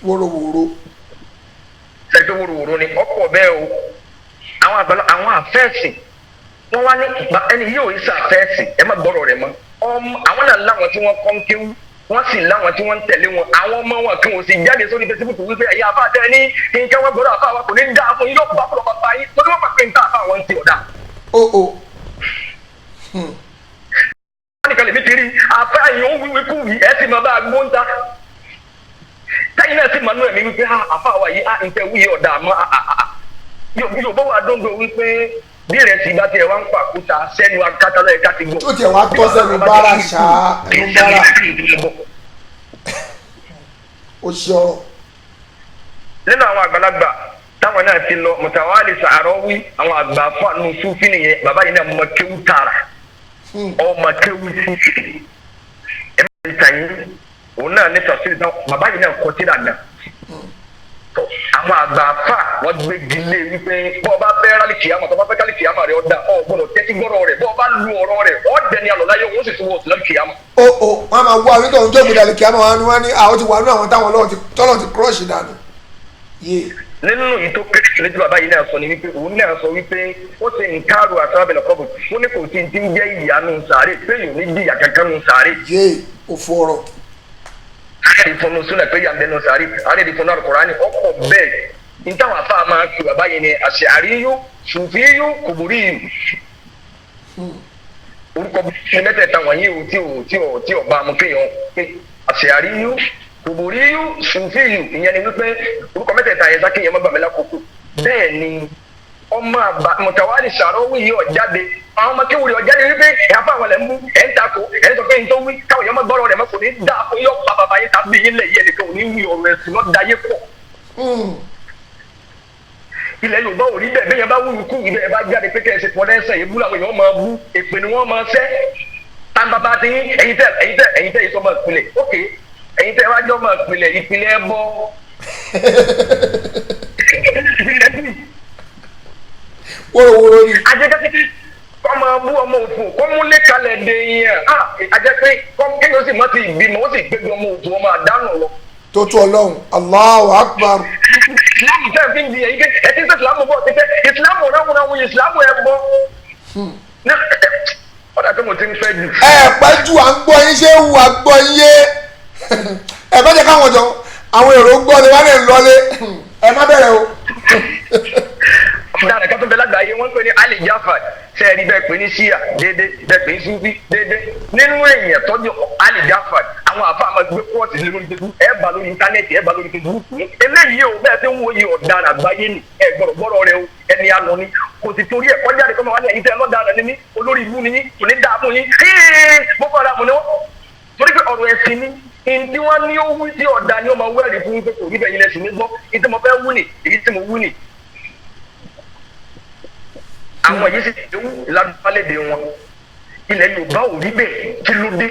A: wórówóró.
B: ṣètò wórówóró ni ọkọ̀ bẹ́ẹ̀ o àwọn àfẹ́ẹ̀sì wọ́n wá ní ẹni yóò yí sàfẹ́ẹ̀sì ẹ má gbọ́rọ̀ rẹ̀ mọ́ àwọn náà láwọn tí wọ́n kọ́ ń kéwú wọ́n sì láwọn tí wọ́n ń tẹ̀lé wọn àwọn ọmọ wọn kí wọ́n sì jáde sórí Facebook wípé ẹ̀yin àfa àtẹ ní nǹkan wọn gbọ́dọ̀ àfa wa kò ní dáa fún yín yóò bá fọlọ́ bàbá yín tó ní wọ́n pàpẹ́ nǹkan àfa wọn ti ọ̀dà. wọ́n nìkan lè fi kiri àfa èèyàn ń wíwí kú yìí ẹ̀ sì máa bá a gbó ń ta táyìn náà sì máa nú ẹ̀mí wípé àfa wa yìí nǹkan wíyẹ ọ̀dà àmọ́ yóò bọ́ wà dóńdó wípé bí ìrẹsì bá tiẹ̀ wá ń pa àkúta sẹ́nu akátálọ́ ẹ̀ka ti gbọ́.
A: tó tiẹ̀ wá tọ́ sẹ́nu bára ṣáá ẹnu bára ó ṣe ọ̀rọ̀.
B: nínú àwọn àgbàlagbà táwọn náà ti lọ Mutawali Sa'arawi àwọn àgbà fáànù Sufi nìyẹn bàbá yìí náà mọ kéwú tààrà ọmọ kéwú Sufi ẹ̀mí ìtàyín òun náà ní tafsir náà bàbá yìí náà kọ́ tíra náà. àwọn àgbà fà wọ́n gbé gilé wípé bọ́ ọba fẹ́ rálì kìámà tó bá fẹ́ kálí kìámà rẹ̀ ọ̀dà ọ̀ gbọ́dọ̀ tẹ́tí gbọ́dọ̀ rẹ̀ bọ́ ọba lu ọ̀rọ̀ rẹ̀ ọ̀ dẹni àlọ́láyé òun sì tún wọ̀ sílẹ̀ kìámà.
A: wọn máa wá orí tóun tó gbèdà lè kìámà wọn ni àwọn ti wà nínú àwọn táwọn tọ́lọ̀ ti crush dànù.
B: nínú yìí tó kéré sílẹ̀ tí bàbá yìí náà sọ ni wípé òun náà sọ wípé ó ṣe nǹkan àrò àtàbẹ̀lẹ̀ kọ́bù ó ní kò sí ti ń jẹ́ ìyá nù sàárè pé yòó ní jìyà kankan nù sàárè.
A: òfò ọ̀rọ̀.
B: ìfọ̀nù súnà pé yà ń bẹnu sàárè àrẹ ìfọ̀nù Al-Qur'ani ọkọ̀ bẹ́ẹ̀ nítawọn afa máa ń pè bàbá yìí ni àṣàríyú ṣùfíyú kùbùríyù orúkọ bíi mẹ́tẹ̀ẹ̀ta wọ̀nyí tí ò bá mu kéèyàn pé àṣàríyú kùbùríyù ṣùfíyù ìyẹn ni wípé orúkọ mẹ́tẹ̀ẹ̀ta yẹn sáké yẹn má bàmí lákòókò bẹ́ẹ̀ ni ọmọ àgbà Mutawali Sa'arawi yìí ọ̀jáde àwọn ọmọ kéwìrì ọ̀jáde wípé ẹ̀fọ́ àwọn ẹ̀ ń mú ẹ̀ ń takò ẹ̀ ń sọ pé n tó wí káwọn yẹn má gbọ́rọ̀ rẹ̀ mọ́ kò ní dáa fún yọ pa bàbá yẹn tàbí yín lẹ̀ yẹ nìkan ò ní wí ọ̀rọ̀ ẹ̀sìn lọ́ da yé pọ̀. ilẹ̀ Yorùbá ò rí bẹ́ẹ̀ bẹ́ẹ̀ yẹn bá wúlò kú ibẹ̀ yẹn bá jáde pé kẹ́sì pọ̀ lẹ́sẹ̀ yìí bú làwọn èèyàn máa bú èpè ni wọ́n máa sẹ́ tàǹbàbà ti yín ẹ̀yin tẹ́ ìsọmọ ìpìlẹ̀ ok ẹ̀yin tẹ́ wájú ọmọ ìpìlẹ̀ ìpìlẹ̀ ẹ bọ́
A: wórówóró ni.
B: ajẹ́kẹ́sí kọ́ máa bú ọmọ òfò kọ́ múlé kalẹ̀ dé yẹn ajẹ́pẹ́ kéèyàn sì mọ́ ti ìbímọ ó sì gbégbé ọmọ òfò ọmọ àdánù lọ.
A: tó tó Ọlọ́run Allahu Akbar.
B: ìsìlámù tẹ́ fi ń di ẹ̀yìn ẹ ti ń sẹ́ ìsìlámù bọ̀ ti fẹ́ ìsìlámù ráhùnráhùn ìsìlámù ẹ̀ bọ́. ọ̀dà tó mo ti ń fẹ́ jù.
A: pẹ́jù à ń gbọ́ yín ṣé wù à ń gbọ́ yín yé ẹ bá jẹ́ káwọn jọ àwọn èrò gbọ́ ni wọ́n lè lọlé ẹ má bẹ̀rẹ̀ o.
B: ọ̀daràn kan tó bẹ lágbàáyé wọ́n ń pè ní Ali Jafar sẹ́ẹ̀rí bẹ́ẹ̀ pé ní Shia déédé bẹ́ẹ̀ pé ní Sufi déédé nínú èèyàn tọ́jú Ali Jafar àwọn àfa máa gbé pọ́ọ̀tì lórí Facebook ẹ bá lórí íńtánẹ́ẹ̀tì ẹ bá lórí Facebook eléyìí o bẹ́ẹ̀ tí ń wo iye ọ̀daràn àgbáyé ni ẹ gbọ́dọ̀ rẹ o ẹni àná ni kò sì torí ẹ̀ kọjá àdìgbọ́n wà ní ẹ̀yìn tẹ́ ẹ lọ́daràn ni mí olórí ibú ni yín kò ní dáa fún yín Boko Haram ni wọ́n torí pé ọ̀rọ̀ ẹ̀sìn ni ìdí wọn ní ó wí tí ọ̀dà ni ó máa wẹ́rì fún pé kò rí bẹ́ẹ̀ yín lẹ́sìn ní gbọ́ ìdí mo fẹ́ wú ni èyí tí mo wú ni àwọn yìí sì ti wú lágbálẹ̀dẹ wọn ilẹ̀ Yorùbá ò rí bẹ́ẹ̀ kí ló dé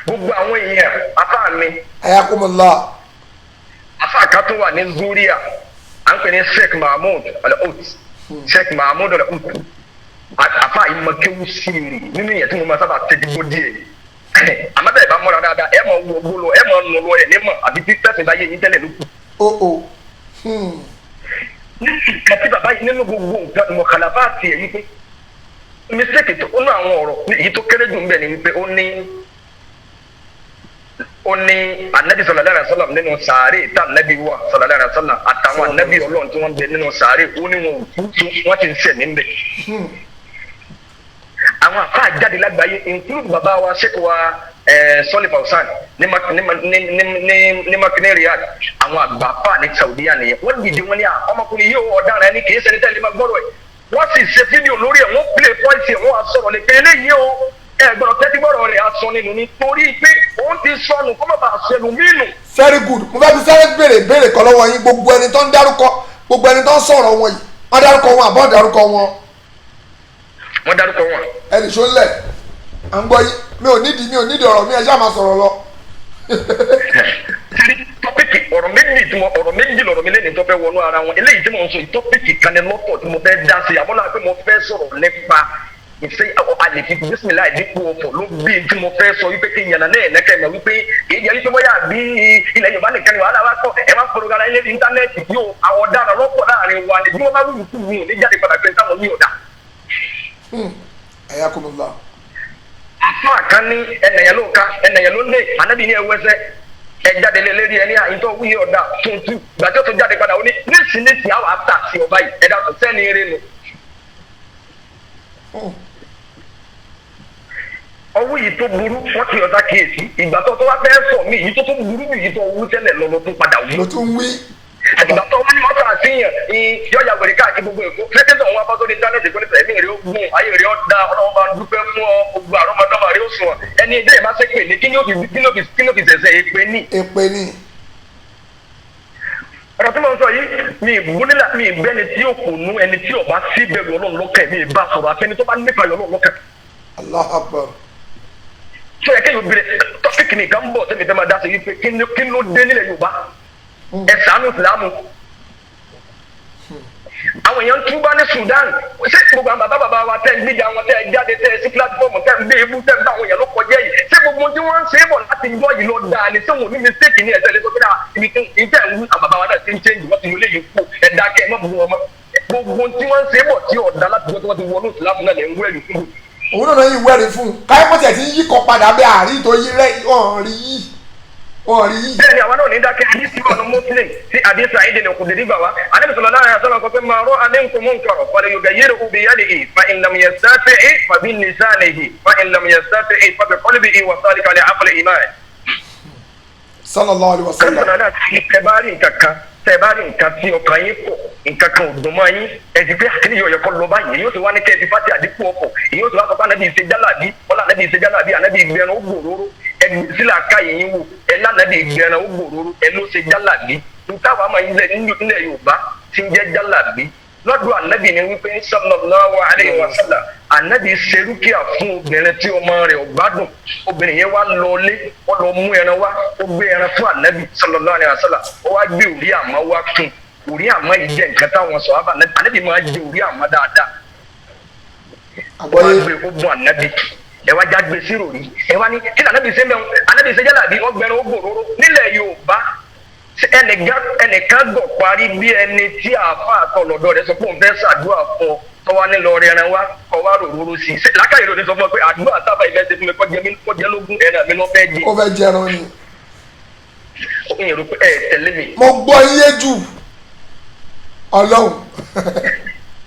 B: gbogbo àwọn èèyàn afá mi.
A: ayakumullah.
B: afá kan tó wà ní Zuria à ń pè ní Sheikh Mahmood Al-Hut Sheikh Mahmood Al-Hut afá yìí máa kéwú sí i nínú ìyẹn tí mo máa sábà tẹ́tí gbó díẹ̀ àmọ́tẹ́ ìbá mọ́ra dáadáa ẹ̀ máa wọ gbólọ ẹ̀ máa nù lọ ẹ̀ ní mọ̀ àbí tí tẹ̀sán bá yé yín tẹ́lẹ̀ ló kù. nínú kàtí bàbá yìí nínú gbogbo nǹkan mọ̀kànláfà tiẹ̀ yìí pé mistake tó ó ní àwọn ọ̀rọ̀ èyí tó kéré jù ń bẹ̀ ni wípé ó ní anabi sallallahu alaihi wasallam nínú sàárè tá anabi wà sallallahu alaihi wasallam àtàwọn anabi Ọlọ́run tí wọ́n bẹ nínú sàárè ó ní wọn wọ́n ti ń sẹ̀ níbẹ̀. àwọn àfa àjáde lágbàáyé include bàbá wa sheikh wa Sọ́lì Fawzan ní makine Riyadh àwọn àgbà àfa ní Saudiya nìyẹn wọ́n dìde wọn ní ọmọkùnrin yìí ọ̀daràn ẹni kì í ṣe ní tẹ́lẹ̀ máa gbọ́rọ̀ ẹ̀ wọ́n sì ṣe fídíò lórí ẹ̀ wọ́n play voice ẹ̀ wọ́n á sọ̀rọ̀ ní pé eléyìí o ẹgbọ́n tẹ́tí gbọ́dọ̀ rẹ̀ aṣọ nínú nítorí pé òun ti sọnù kó má bàa ṣẹlù mínú.
A: very good mo fẹ́ fi sáré béèrè kan lọ́wọ́ yín gbogbo ẹni tó ń dárúkọ gbogbo ẹni tó ń sọ̀rọ̀ wọn yìí wọ́n dárúkọ wọn àbọ̀ dárúkọ wọn.
B: wọ́n dárúkọ wọn.
A: ẹnì sọ ńlẹ̀ à ń gbọ́ yín mi ò nídìí ọhlọ̀ mi ẹ ṣáà máa sọ̀rọ̀ lọ.
B: tọ́pìkì ọ̀rọ̀ méjì lọ̀rọ̀ mi lẹ́nu tó fẹ́ wọnú ara wọn eléyìí tí mo ń sọ tọ́pìkì kan ní lọ́tọ̀ tí mo fẹ́ dá sí àmọ́ náà pé mo fẹ́ sọ̀rọ̀ nípa ìfẹ́ àlèfi bísímìlá ìdínkù ọ̀fọ̀ ló bí tí mo fẹ́ sọ wípé kí yànnà náà ẹ̀nẹ́kẹ́ mọ̀ wípé èyí jẹ́ wípé bóyá bí ilẹ̀ Yorùbá nìkan ni wàhálà wá pọ̀ ẹ̀ máa ń fọ̀rọ̀ gara ilé íńtánẹ́ẹ̀tì yóò àwọn ọ̀daràn lọ́pọ̀ láàrin wa ni bí wọ́n bá wù kú wù ní jáde padà pé táwọn ní ọ̀dà.
A: ẹ̀yà kò mọ̀ lọ.
B: àfọ àkànní ẹnìyàn ló ka ẹnìyàn ló lé ànábì ní ẹwẹsẹ ẹ jáde lé lérí ẹni àyíntọ́ wúyẹ ọ̀dà tuntun gbàjọ́ tó jáde padà ó ní nísìnyìí àwọn àtà sí ọba yìí ẹ̀dá tó sẹ́ni eré nu. ọwọ́ yìí tó burú wọ́n ti ọ̀tá kíyèsí ìgbà tó wá fẹ́ sọ mí yìí tó burú jù yìí tó wú tẹ́lẹ̀ lọ́lọ́ tó padà wú.
A: ló tún wí.
B: àtìgbà tó wọ́n ní mọ́tò àṣìyàn yọ̀ọ̀yà wẹ̀rẹ̀ káàkiri gbogbo èkó fẹ́tẹ́tọ̀ wọn bá tó ní íńtánẹ́ẹ̀tì kó ní fẹ̀mí rẹ̀ ó gùn ayé rẹ̀ ó da ọlọ́wọ́ bá dúpẹ́ fún ọ gbogbo àrọ́mọdọ́mọ rẹ̀ ó sùn ẹni ilé ìbá sẹ́pẹ̀ ní kí ló fi sẹ̀sẹ̀ èpè ní.
A: èpè ní.
B: ọ̀rọ̀ tí mo ń sọ yìí mi ìbúnilà mi ìbẹ́ni tí ó kù nú ẹni tí ọba sí bẹ̀rù Ọlọ́run lọ́kàn mi ìbá sọ̀rọ̀ àfẹ́ni tó bá nípa Ọlọ́run lọ́kàn.
A: Allahu Akbar.
B: sọ yẹ kéèyàn obìnrin tọ́pìkì nìkan bọ̀ sẹ́mi fẹ́ máa dá sí wípé kí ló dé nílẹ̀ Yorùbá ẹ̀ ṣàánú ìsìlámù. àwọn èèyàn túbá ní Sudan ṣé gbogbo àwọn bàbá wa tẹ́ ń gbìjà wọn tẹ́ ń jáde tẹ́ sí pílátífọ́ọ̀mù tẹ́ ń gbé ibú tẹ́ ń bá àwọn èèyàn ló kọjá yìí ṣé gbogbo tí wọ́n ń ṣe é bọ̀ láti gbọ́ yìí lọ dáa ni tí wọn ò ní mistake ní ẹ̀sẹ̀ lẹ́sọ̀ pé náà ibi tí ìtẹ̀ ń wú àwọn bàbá wa náà ti ń change wọ́n ti lólè yìí kú ẹ̀dá kẹ́ ẹ̀ má bu wọn mọ́ gbogbo tí wọ́n ń ṣe é bọ̀ tí ọ̀dà láti gbọ́ tí wọ́n ti wọnú ìsìlámù náà lè ń wẹ̀rì fún.
A: òun náà yìí wẹ̀rì fún káyọ̀ pọ̀ tẹ̀ tí ń yí kọ padà bẹ́ẹ̀ àrí tó yí rẹ̀ wọ́n rí yìí.
B: bẹ́ẹ̀ni àwọn náà ní dákẹ́ àdìsí ọ̀nà muslim sí àdìsí àìdè ní òkùnrin nígbà wa àdìsí sọ̀rọ̀ láàrin àṣọ kan pé máa rọ́ adéǹkù mú nkọ̀rọ̀ fọlẹ̀ yóò gẹ̀yẹ́rẹ́ òbí yá nìyí fa ìlànà sáfẹ́ ẹ̀ fàbí nìsá nìyí fa ìlànà sáfẹ́ ẹ̀ fàbí kọ́líbi ìwà sáré kalẹ̀ àpẹlẹ̀ ìmá ẹ̀.
A: sallallahu alaihi wasallam.
B: tẹ̀bárí nǹkan tí ọkàn yín kọ̀ nǹkan kan ò dùn mọ́ yín ẹ̀sìn pé àkíní yóò yẹ kọ́ lọ báyìí èyí ó ti wá ní kẹ́ẹ̀sì fásitì àdínkù ọkọ̀ èyí ó ti wá sọ pé ànábì ìṣe jálàbí ọlá ànábì ìṣe jálàbí ànábì ìgbẹ́ran ó gbòòrò ẹni sílẹ̀ àkáyé yín wò ẹ lánàbì ìgbẹ́ran ó gbòòrò ẹ ló ṣe jálàbí nǹkan àwọn àmọ́ nílẹ̀ Yorùbá ti ń jẹ́ jálàbí lọ́dọ̀ ànábì ni wípé sallallahu alaihi wasallam ànábì ṣe rúkìá fún obìnrin tí ọmọ rẹ̀ ò gbádùn obìnrin yẹn wá lọlé ó lọ mú ẹran wá ó gbé ẹran fún ànábì sallallahu alaihi wasallam ó wá gbé òrí àmọ́ wá fún òrí àmọ́ yìí jẹ́ nǹkan táwọn sọ ànábì máa jẹ òrí àmọ́ dáadáa wá gbé ó bùn ànábì ẹ wá já gbé sí ròrí ẹ wá ní kí ànábì ṣe mẹ́wọ́n ànábì ṣe jálàbí ọgbẹ́rin ó gbòòrò nílẹ̀ Yorùbá ẹnìkan gọ̀ parí bí ẹni tí àáfà àtọ̀lọ́dọ̀ rẹ̀ sọ pé òun fẹ́ ṣàdúrà fún ọ tọ́wá nílò ẹran wá kọ́ wá ròróró sí i lákàyè ló ní sọ fún ọ pé àdúrà sábà ìfẹ́ ṣe fún mi kọjá lógún ẹran mi lọ́ fẹ́ jẹ.
A: ó fẹ́ jẹran ni.
B: ó ń yẹ̀rù pé ẹ tẹ̀lé mi.
A: mo gbọ́ iye jù Ọlọ́run.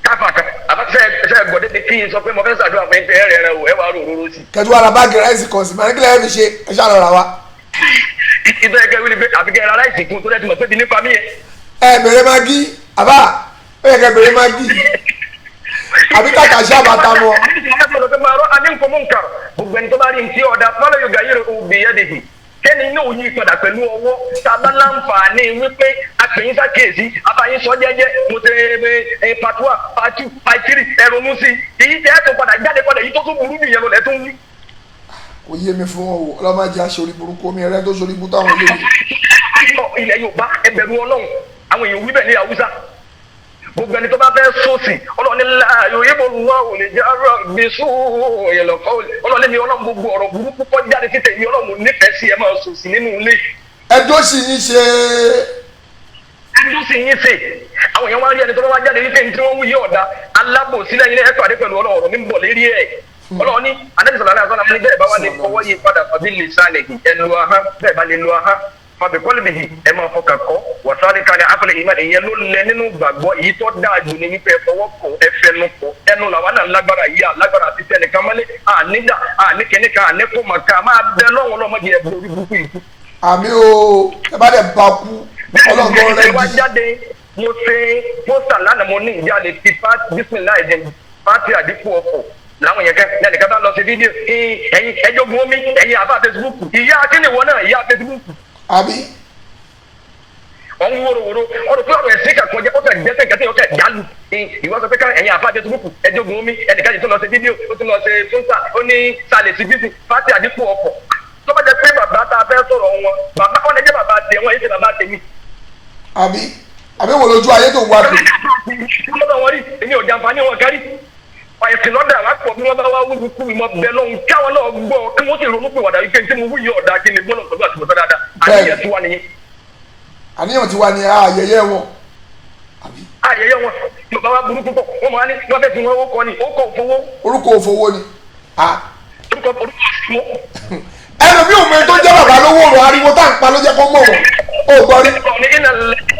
B: káfà kan àbáṣe gbọ́dé ni kí n sọ pé mo fẹ́ ṣàdúrà fún ẹ ẹran o ẹ wá ròróró sí i.
A: kẹtù ara báàgì ráìsì kan sí màá kílẹ̀ ẹ fi ṣe ẹ ṣáà lọ ra wa.
B: ìtọ́ ẹgbẹ́ wíni pé àbíkẹ́ ara láìsí kún tó dẹ́ ti mọ̀ pé ti nípa mí yẹn.
A: ẹ bèrè magi àbá ó yẹ kẹ bèrè magi àbí kàkà ṣe àbàtà mọ.
B: gbogbo ẹni tó bá rí ntí ọ̀dà fọlọ́ yóò gà yẹrẹ òbí yẹn dèbì kẹ́ni náà ò yí padà pẹ̀lú ọwọ́ tàbá láǹfààní wípé àpèyìn sàkíyèsí àbáyín sọ jẹ́jẹ́ mo ṣe pàtúwà pàtú pàtírì ẹ̀rọ̀mú sí èyí tẹ́ ẹ̀ tó padà jáde padà yìí tó tún burú nìyẹn lọ lẹ́tún wí.
A: kò yé mi fún ọ wò ọlọ́mọdé aṣọ́rí burúkú omi rẹ tó ṣorí burúkú táwọn ilé
B: yìí. ilẹ̀ Yorùbá ẹgbẹ̀rún Ọlọ́run àwọn èèyàn wí bẹ́ẹ̀ ní Haúsá gbogbo ẹni tó bá fẹ́ sọ́ọ̀sì Ọlọ́run láàyò yíbo wà ò lè jẹ́ ara gbèsò ìyẹ̀lọ̀kọ́ Ọlọ́run ní Ọlọ́run gbogbo ọ̀rọ̀ burúkú kọ́ jáde títẹ̀ yìí Ọlọ́run nífẹ̀ẹ́ sí ẹ máa sọ́ọ̀sì nínú ilé.
A: ẹjọ́ sì yín ṣe.
B: ẹjọ́ sì yín ṣe àwọn èèyàn wá rí ẹni tó wá jáde wípé ní tí wọ́n wú yí ọ̀dà alábòsí lẹ́yìn ẹ̀ pàdé pẹ̀lú ọ̀rọ̀ mi ń bọ̀ lérí ẹ̀ ọlọ́run ní anẹ́bísọ̀lá náà sọ́nà ní bẹ́ẹ̀ bá wà lè fọwọ́ yí padà fàbí lè sálẹ̀ ẹnu ahán bẹ́ẹ̀ bá lè lo ahán fàbí kọ́lùbìhì ẹ máa fọkàn kọ́ wàsáré kalẹ̀ afẹ́lẹ̀ ìmọ̀ ìyẹn ló lẹ nínú gbàgbọ́ èyí tó dáa jù ní wípé fọwọ́ kọ ẹfẹnu kọ ẹnu làwọn náà lágbára yìí alágbára àti tẹnìkan mọ́lẹ̀ ànídà àníkẹ́nìkan àníkùmọ̀ká máa bẹ lọ́wọ́ lọ́mọdé ẹ̀ borí burúkú yìí.
A: àmì o ẹ bá dẹ̀ bá kú ọlọ́gbọ́n rẹ
B: ẹ wá jáde mo ṣe pósítà lánàá mo ní ìjáde ti bísímìláì jẹ pátí àdínkù ọkọ̀ láwọn yẹn kẹ lẹ́nìkan bá lọ sí fídíò ẹ̀yin ẹjọ́gun omi ẹ̀yin àbá Facebook ìyá akínìwọ náà ìyá Facebook.
A: àbí.
B: ọ̀hún wóróworó ọ̀rọ̀ pé ọ̀rọ̀ ẹ̀sìn kankan jẹ́ ọ̀kẹ́ jẹ́sẹ̀ kẹ́tẹ́ ọ̀kẹ́ jálù ìwọ sọ pé ká ẹ̀yin àbá Facebook ẹjọ́gun omi ẹnìkan yìí tó lọ sí fídíò ó tún lọ sí fúnṣà ó ní sàlẹ̀ sí bísí pátí àdínkù ọkọ̀ tó bá jẹ pé bàbá tá a fẹ́ sọ̀rọ̀ wọn bàbá wọn lè jẹ́ bàbá tẹ̀ wọ́n yìí ṣe bàbá tèmi. àbí wò lójú ayé tó wá pé. ọlọ́dọ̀ wọn rí èmi ò jàǹfààní wọn kárí ẹ̀sìn lọ́dà wá pọ̀ bí wọ́n bá wá wúwo kú ìmọ̀ bẹ́ẹ̀ lọ́hùn káwọn náà gbọ́ kí wọ́n sì ronú pé wàdà wípé tí mo wúyẹ ọ̀dà kí ni gbọ́dọ̀ pẹ̀lú àtìmọ̀tọ́ dáadáa àníyàn ti wá nìyẹn.
A: àníyàn ti wá ní ayẹyẹ wọn.
B: ayẹyẹ wọn yorùbá wa burú púpọ̀ wọ́n máa ní wọ́n fẹ́ fi wọn ó kọ́ ni ó kọ́ òfowó.
A: orúkọ òfowó ni.
B: orúkọ òfowó.
A: ẹnu bí òun tó jẹ́ bàbá lówó ọ̀rọ̀ ariwo tá à ń pa ló jẹ́ kó mọ̀ wọ́n ó gbọ́ rí.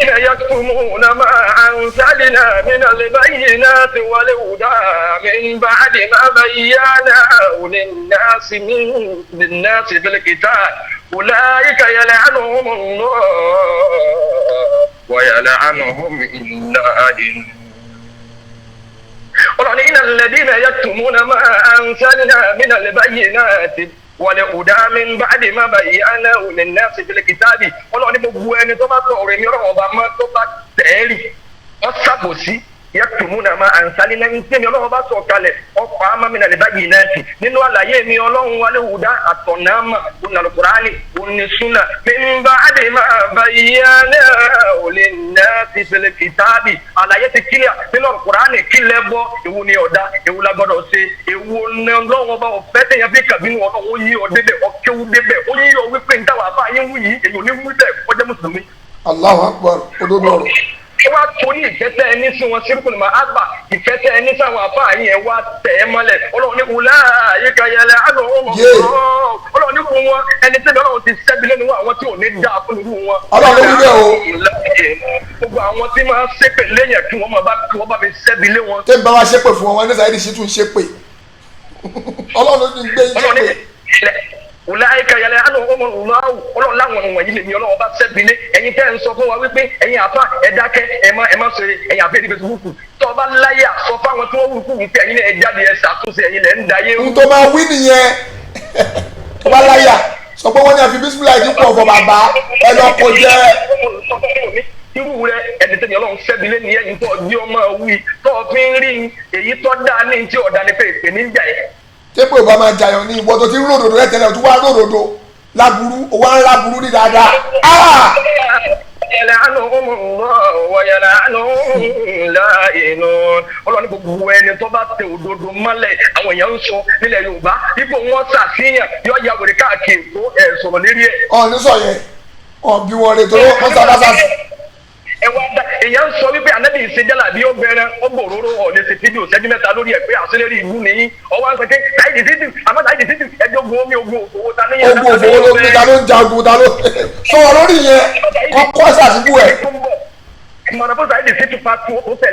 B: إن يكتمون ما أنزلنا من البينات والهدى من بعد ما بيناه للناس في الكتاب أولئك يلعنهم الله ويلعنهم اللائن إن الذين يكتمون ما أنزلنا من البينات والهدى من بعد ما بيناه للناس في الكتاب ọlọ́run ní gbogbo ẹni tó bá tọ ọ̀rọ̀ èmi ọ̀rọ̀ ọba máa tó bá tẹ̀ẹ́rì ọ̀sàbòsí yàtùmúnà máa ànsálí náà ń tẹ́mi ọlọ́run bá sọ kalẹ̀ ọkọ̀ amámínà lè báyìí náà sí nínú àlàyé mi ọlọ́run wálé wùdá àtọ̀nàmà onàlùkùránì onísúnà min ba'di ma bayyanahu linnasi fil kitabi àlàyé ti kílíà nínú àlùkùránì kílẹ̀ bọ́ ewu ni ọ̀dá ewu la gbọ́dọ̀ ṣe ewu ní ọlọ́run ọba ọ̀fẹ́ tẹ̀yẹ bí kàbínú ọlọ́run ó yí ọ débẹ̀ ọ̀kẹ́wù débẹ̀ ó yí ọ wípé ń táwọn àbá yín wú yìí èyí ò ní wú bẹ́ẹ̀ kọjá mùsùlùmí.
A: Allahu Akbar òdodo ọ̀rọ̀.
B: ẹ wá torí ìfẹ́tẹ́ ẹni sí wọn sírùkùn máa àgbà ìfẹ́tẹ́ ẹni sáwọn àbá yín ẹ wá tẹ̀ ẹ́ mọ́lẹ̀ ọlọ́run ní wùlá àyíká yẹlẹ àlọ́ ọlọ́run ní fún wọn ẹni tẹ́lẹ̀ ọlọ́run ti sẹ́bi lẹ́nu àwọn tí ò ní dáa fún irú wọn.
A: ọlọ́run ló wúlẹ̀ o.
B: gbogbo àwọn tí máa ṣépè lẹ́yìn kí wọ́n bá mi sẹ́bi lé wọn.
A: tẹ́ ń bá wa ṣépè fún wọn ní Saheed Shittu ń ṣépè ọlọ́run ló ń gbé yín ṣépè.
B: Ulaika yal'anuhum Allah ọlọ́run láwọn wọ̀nyí lèmi ọlọ́run bá sẹ́bilé ẹ̀yin tẹ́ ń sọ fún wa wípé ẹ̀yin àfa ẹ̀dákẹ́ ẹ̀ má ṣe ẹ̀yin àfẹ́ ìdíbẹ̀ sùkúrùkù tó ọba láyà sọ fáwọn tí wọ́n wúkú wípé ẹ̀yin ẹ̀ jáde ẹ̀ ṣàtúnṣe ẹ̀yin lẹ̀ ń dayé.
A: n tó máa wí nìyẹn tó bá láyà sọ pé wọ́n ní àfi bísímìlà ìdínkù ọ̀fọ̀ bàbá ẹ lọ kó jẹ́.
B: irú rẹ ẹni tẹ́ni ọlọ́run sẹ́bilé ni ẹ̀yin tó ọdí ọmọ wí tó fi ń rí èyí tó dáa ní tí ọ̀dà ni pé ìpè ní ìjà yẹn
A: tẹ́pọ̀ ìbá máa jàyàn ní ìwọ́n tó ti ń ròdòdó rẹ̀ tẹ́lẹ̀ tó wá ròdòdó láburú owó ń láburú ní dáadáa.
B: يلعنهم الله ويلعنهم اللائنون ọlọ́ni gbogbo ẹni tó bá tẹ òdodo mọ́lẹ̀ àwọn èèyàn ń sọ nílẹ̀ Yorùbá ipò wọn ṣàfihàn yọ ya wèrè káàkiri tó sọ̀rọ̀ lérí ẹ̀.
A: ní sọ yẹn bí wọn rè tó wọn sábà sàṣì.
B: ẹ wá dá èèyàn ń sọ wípé ànábì ìṣèjálà bí ó bẹ̀rẹ̀ ó gbòòrò ọ̀lẹ́ ṣe fídíò ṣẹ́jú mẹ́ta lórí ẹ̀ pé àṣírí ìlú nìyí ọwọ́ à ń sọ pé Saheed Shittu àmọ́ Saheed Shittu ẹjọ́ ogun omi ogun òfowó ta níyẹn.
A: ogun òfowó ló gbé ta ló ń ja ogun ta ló sọ lórí yẹn kọ́kọ́ ṣàṣìbù ẹ̀.
B: ìmọ̀ràn fún Saheed Shittu fa tó tẹ̀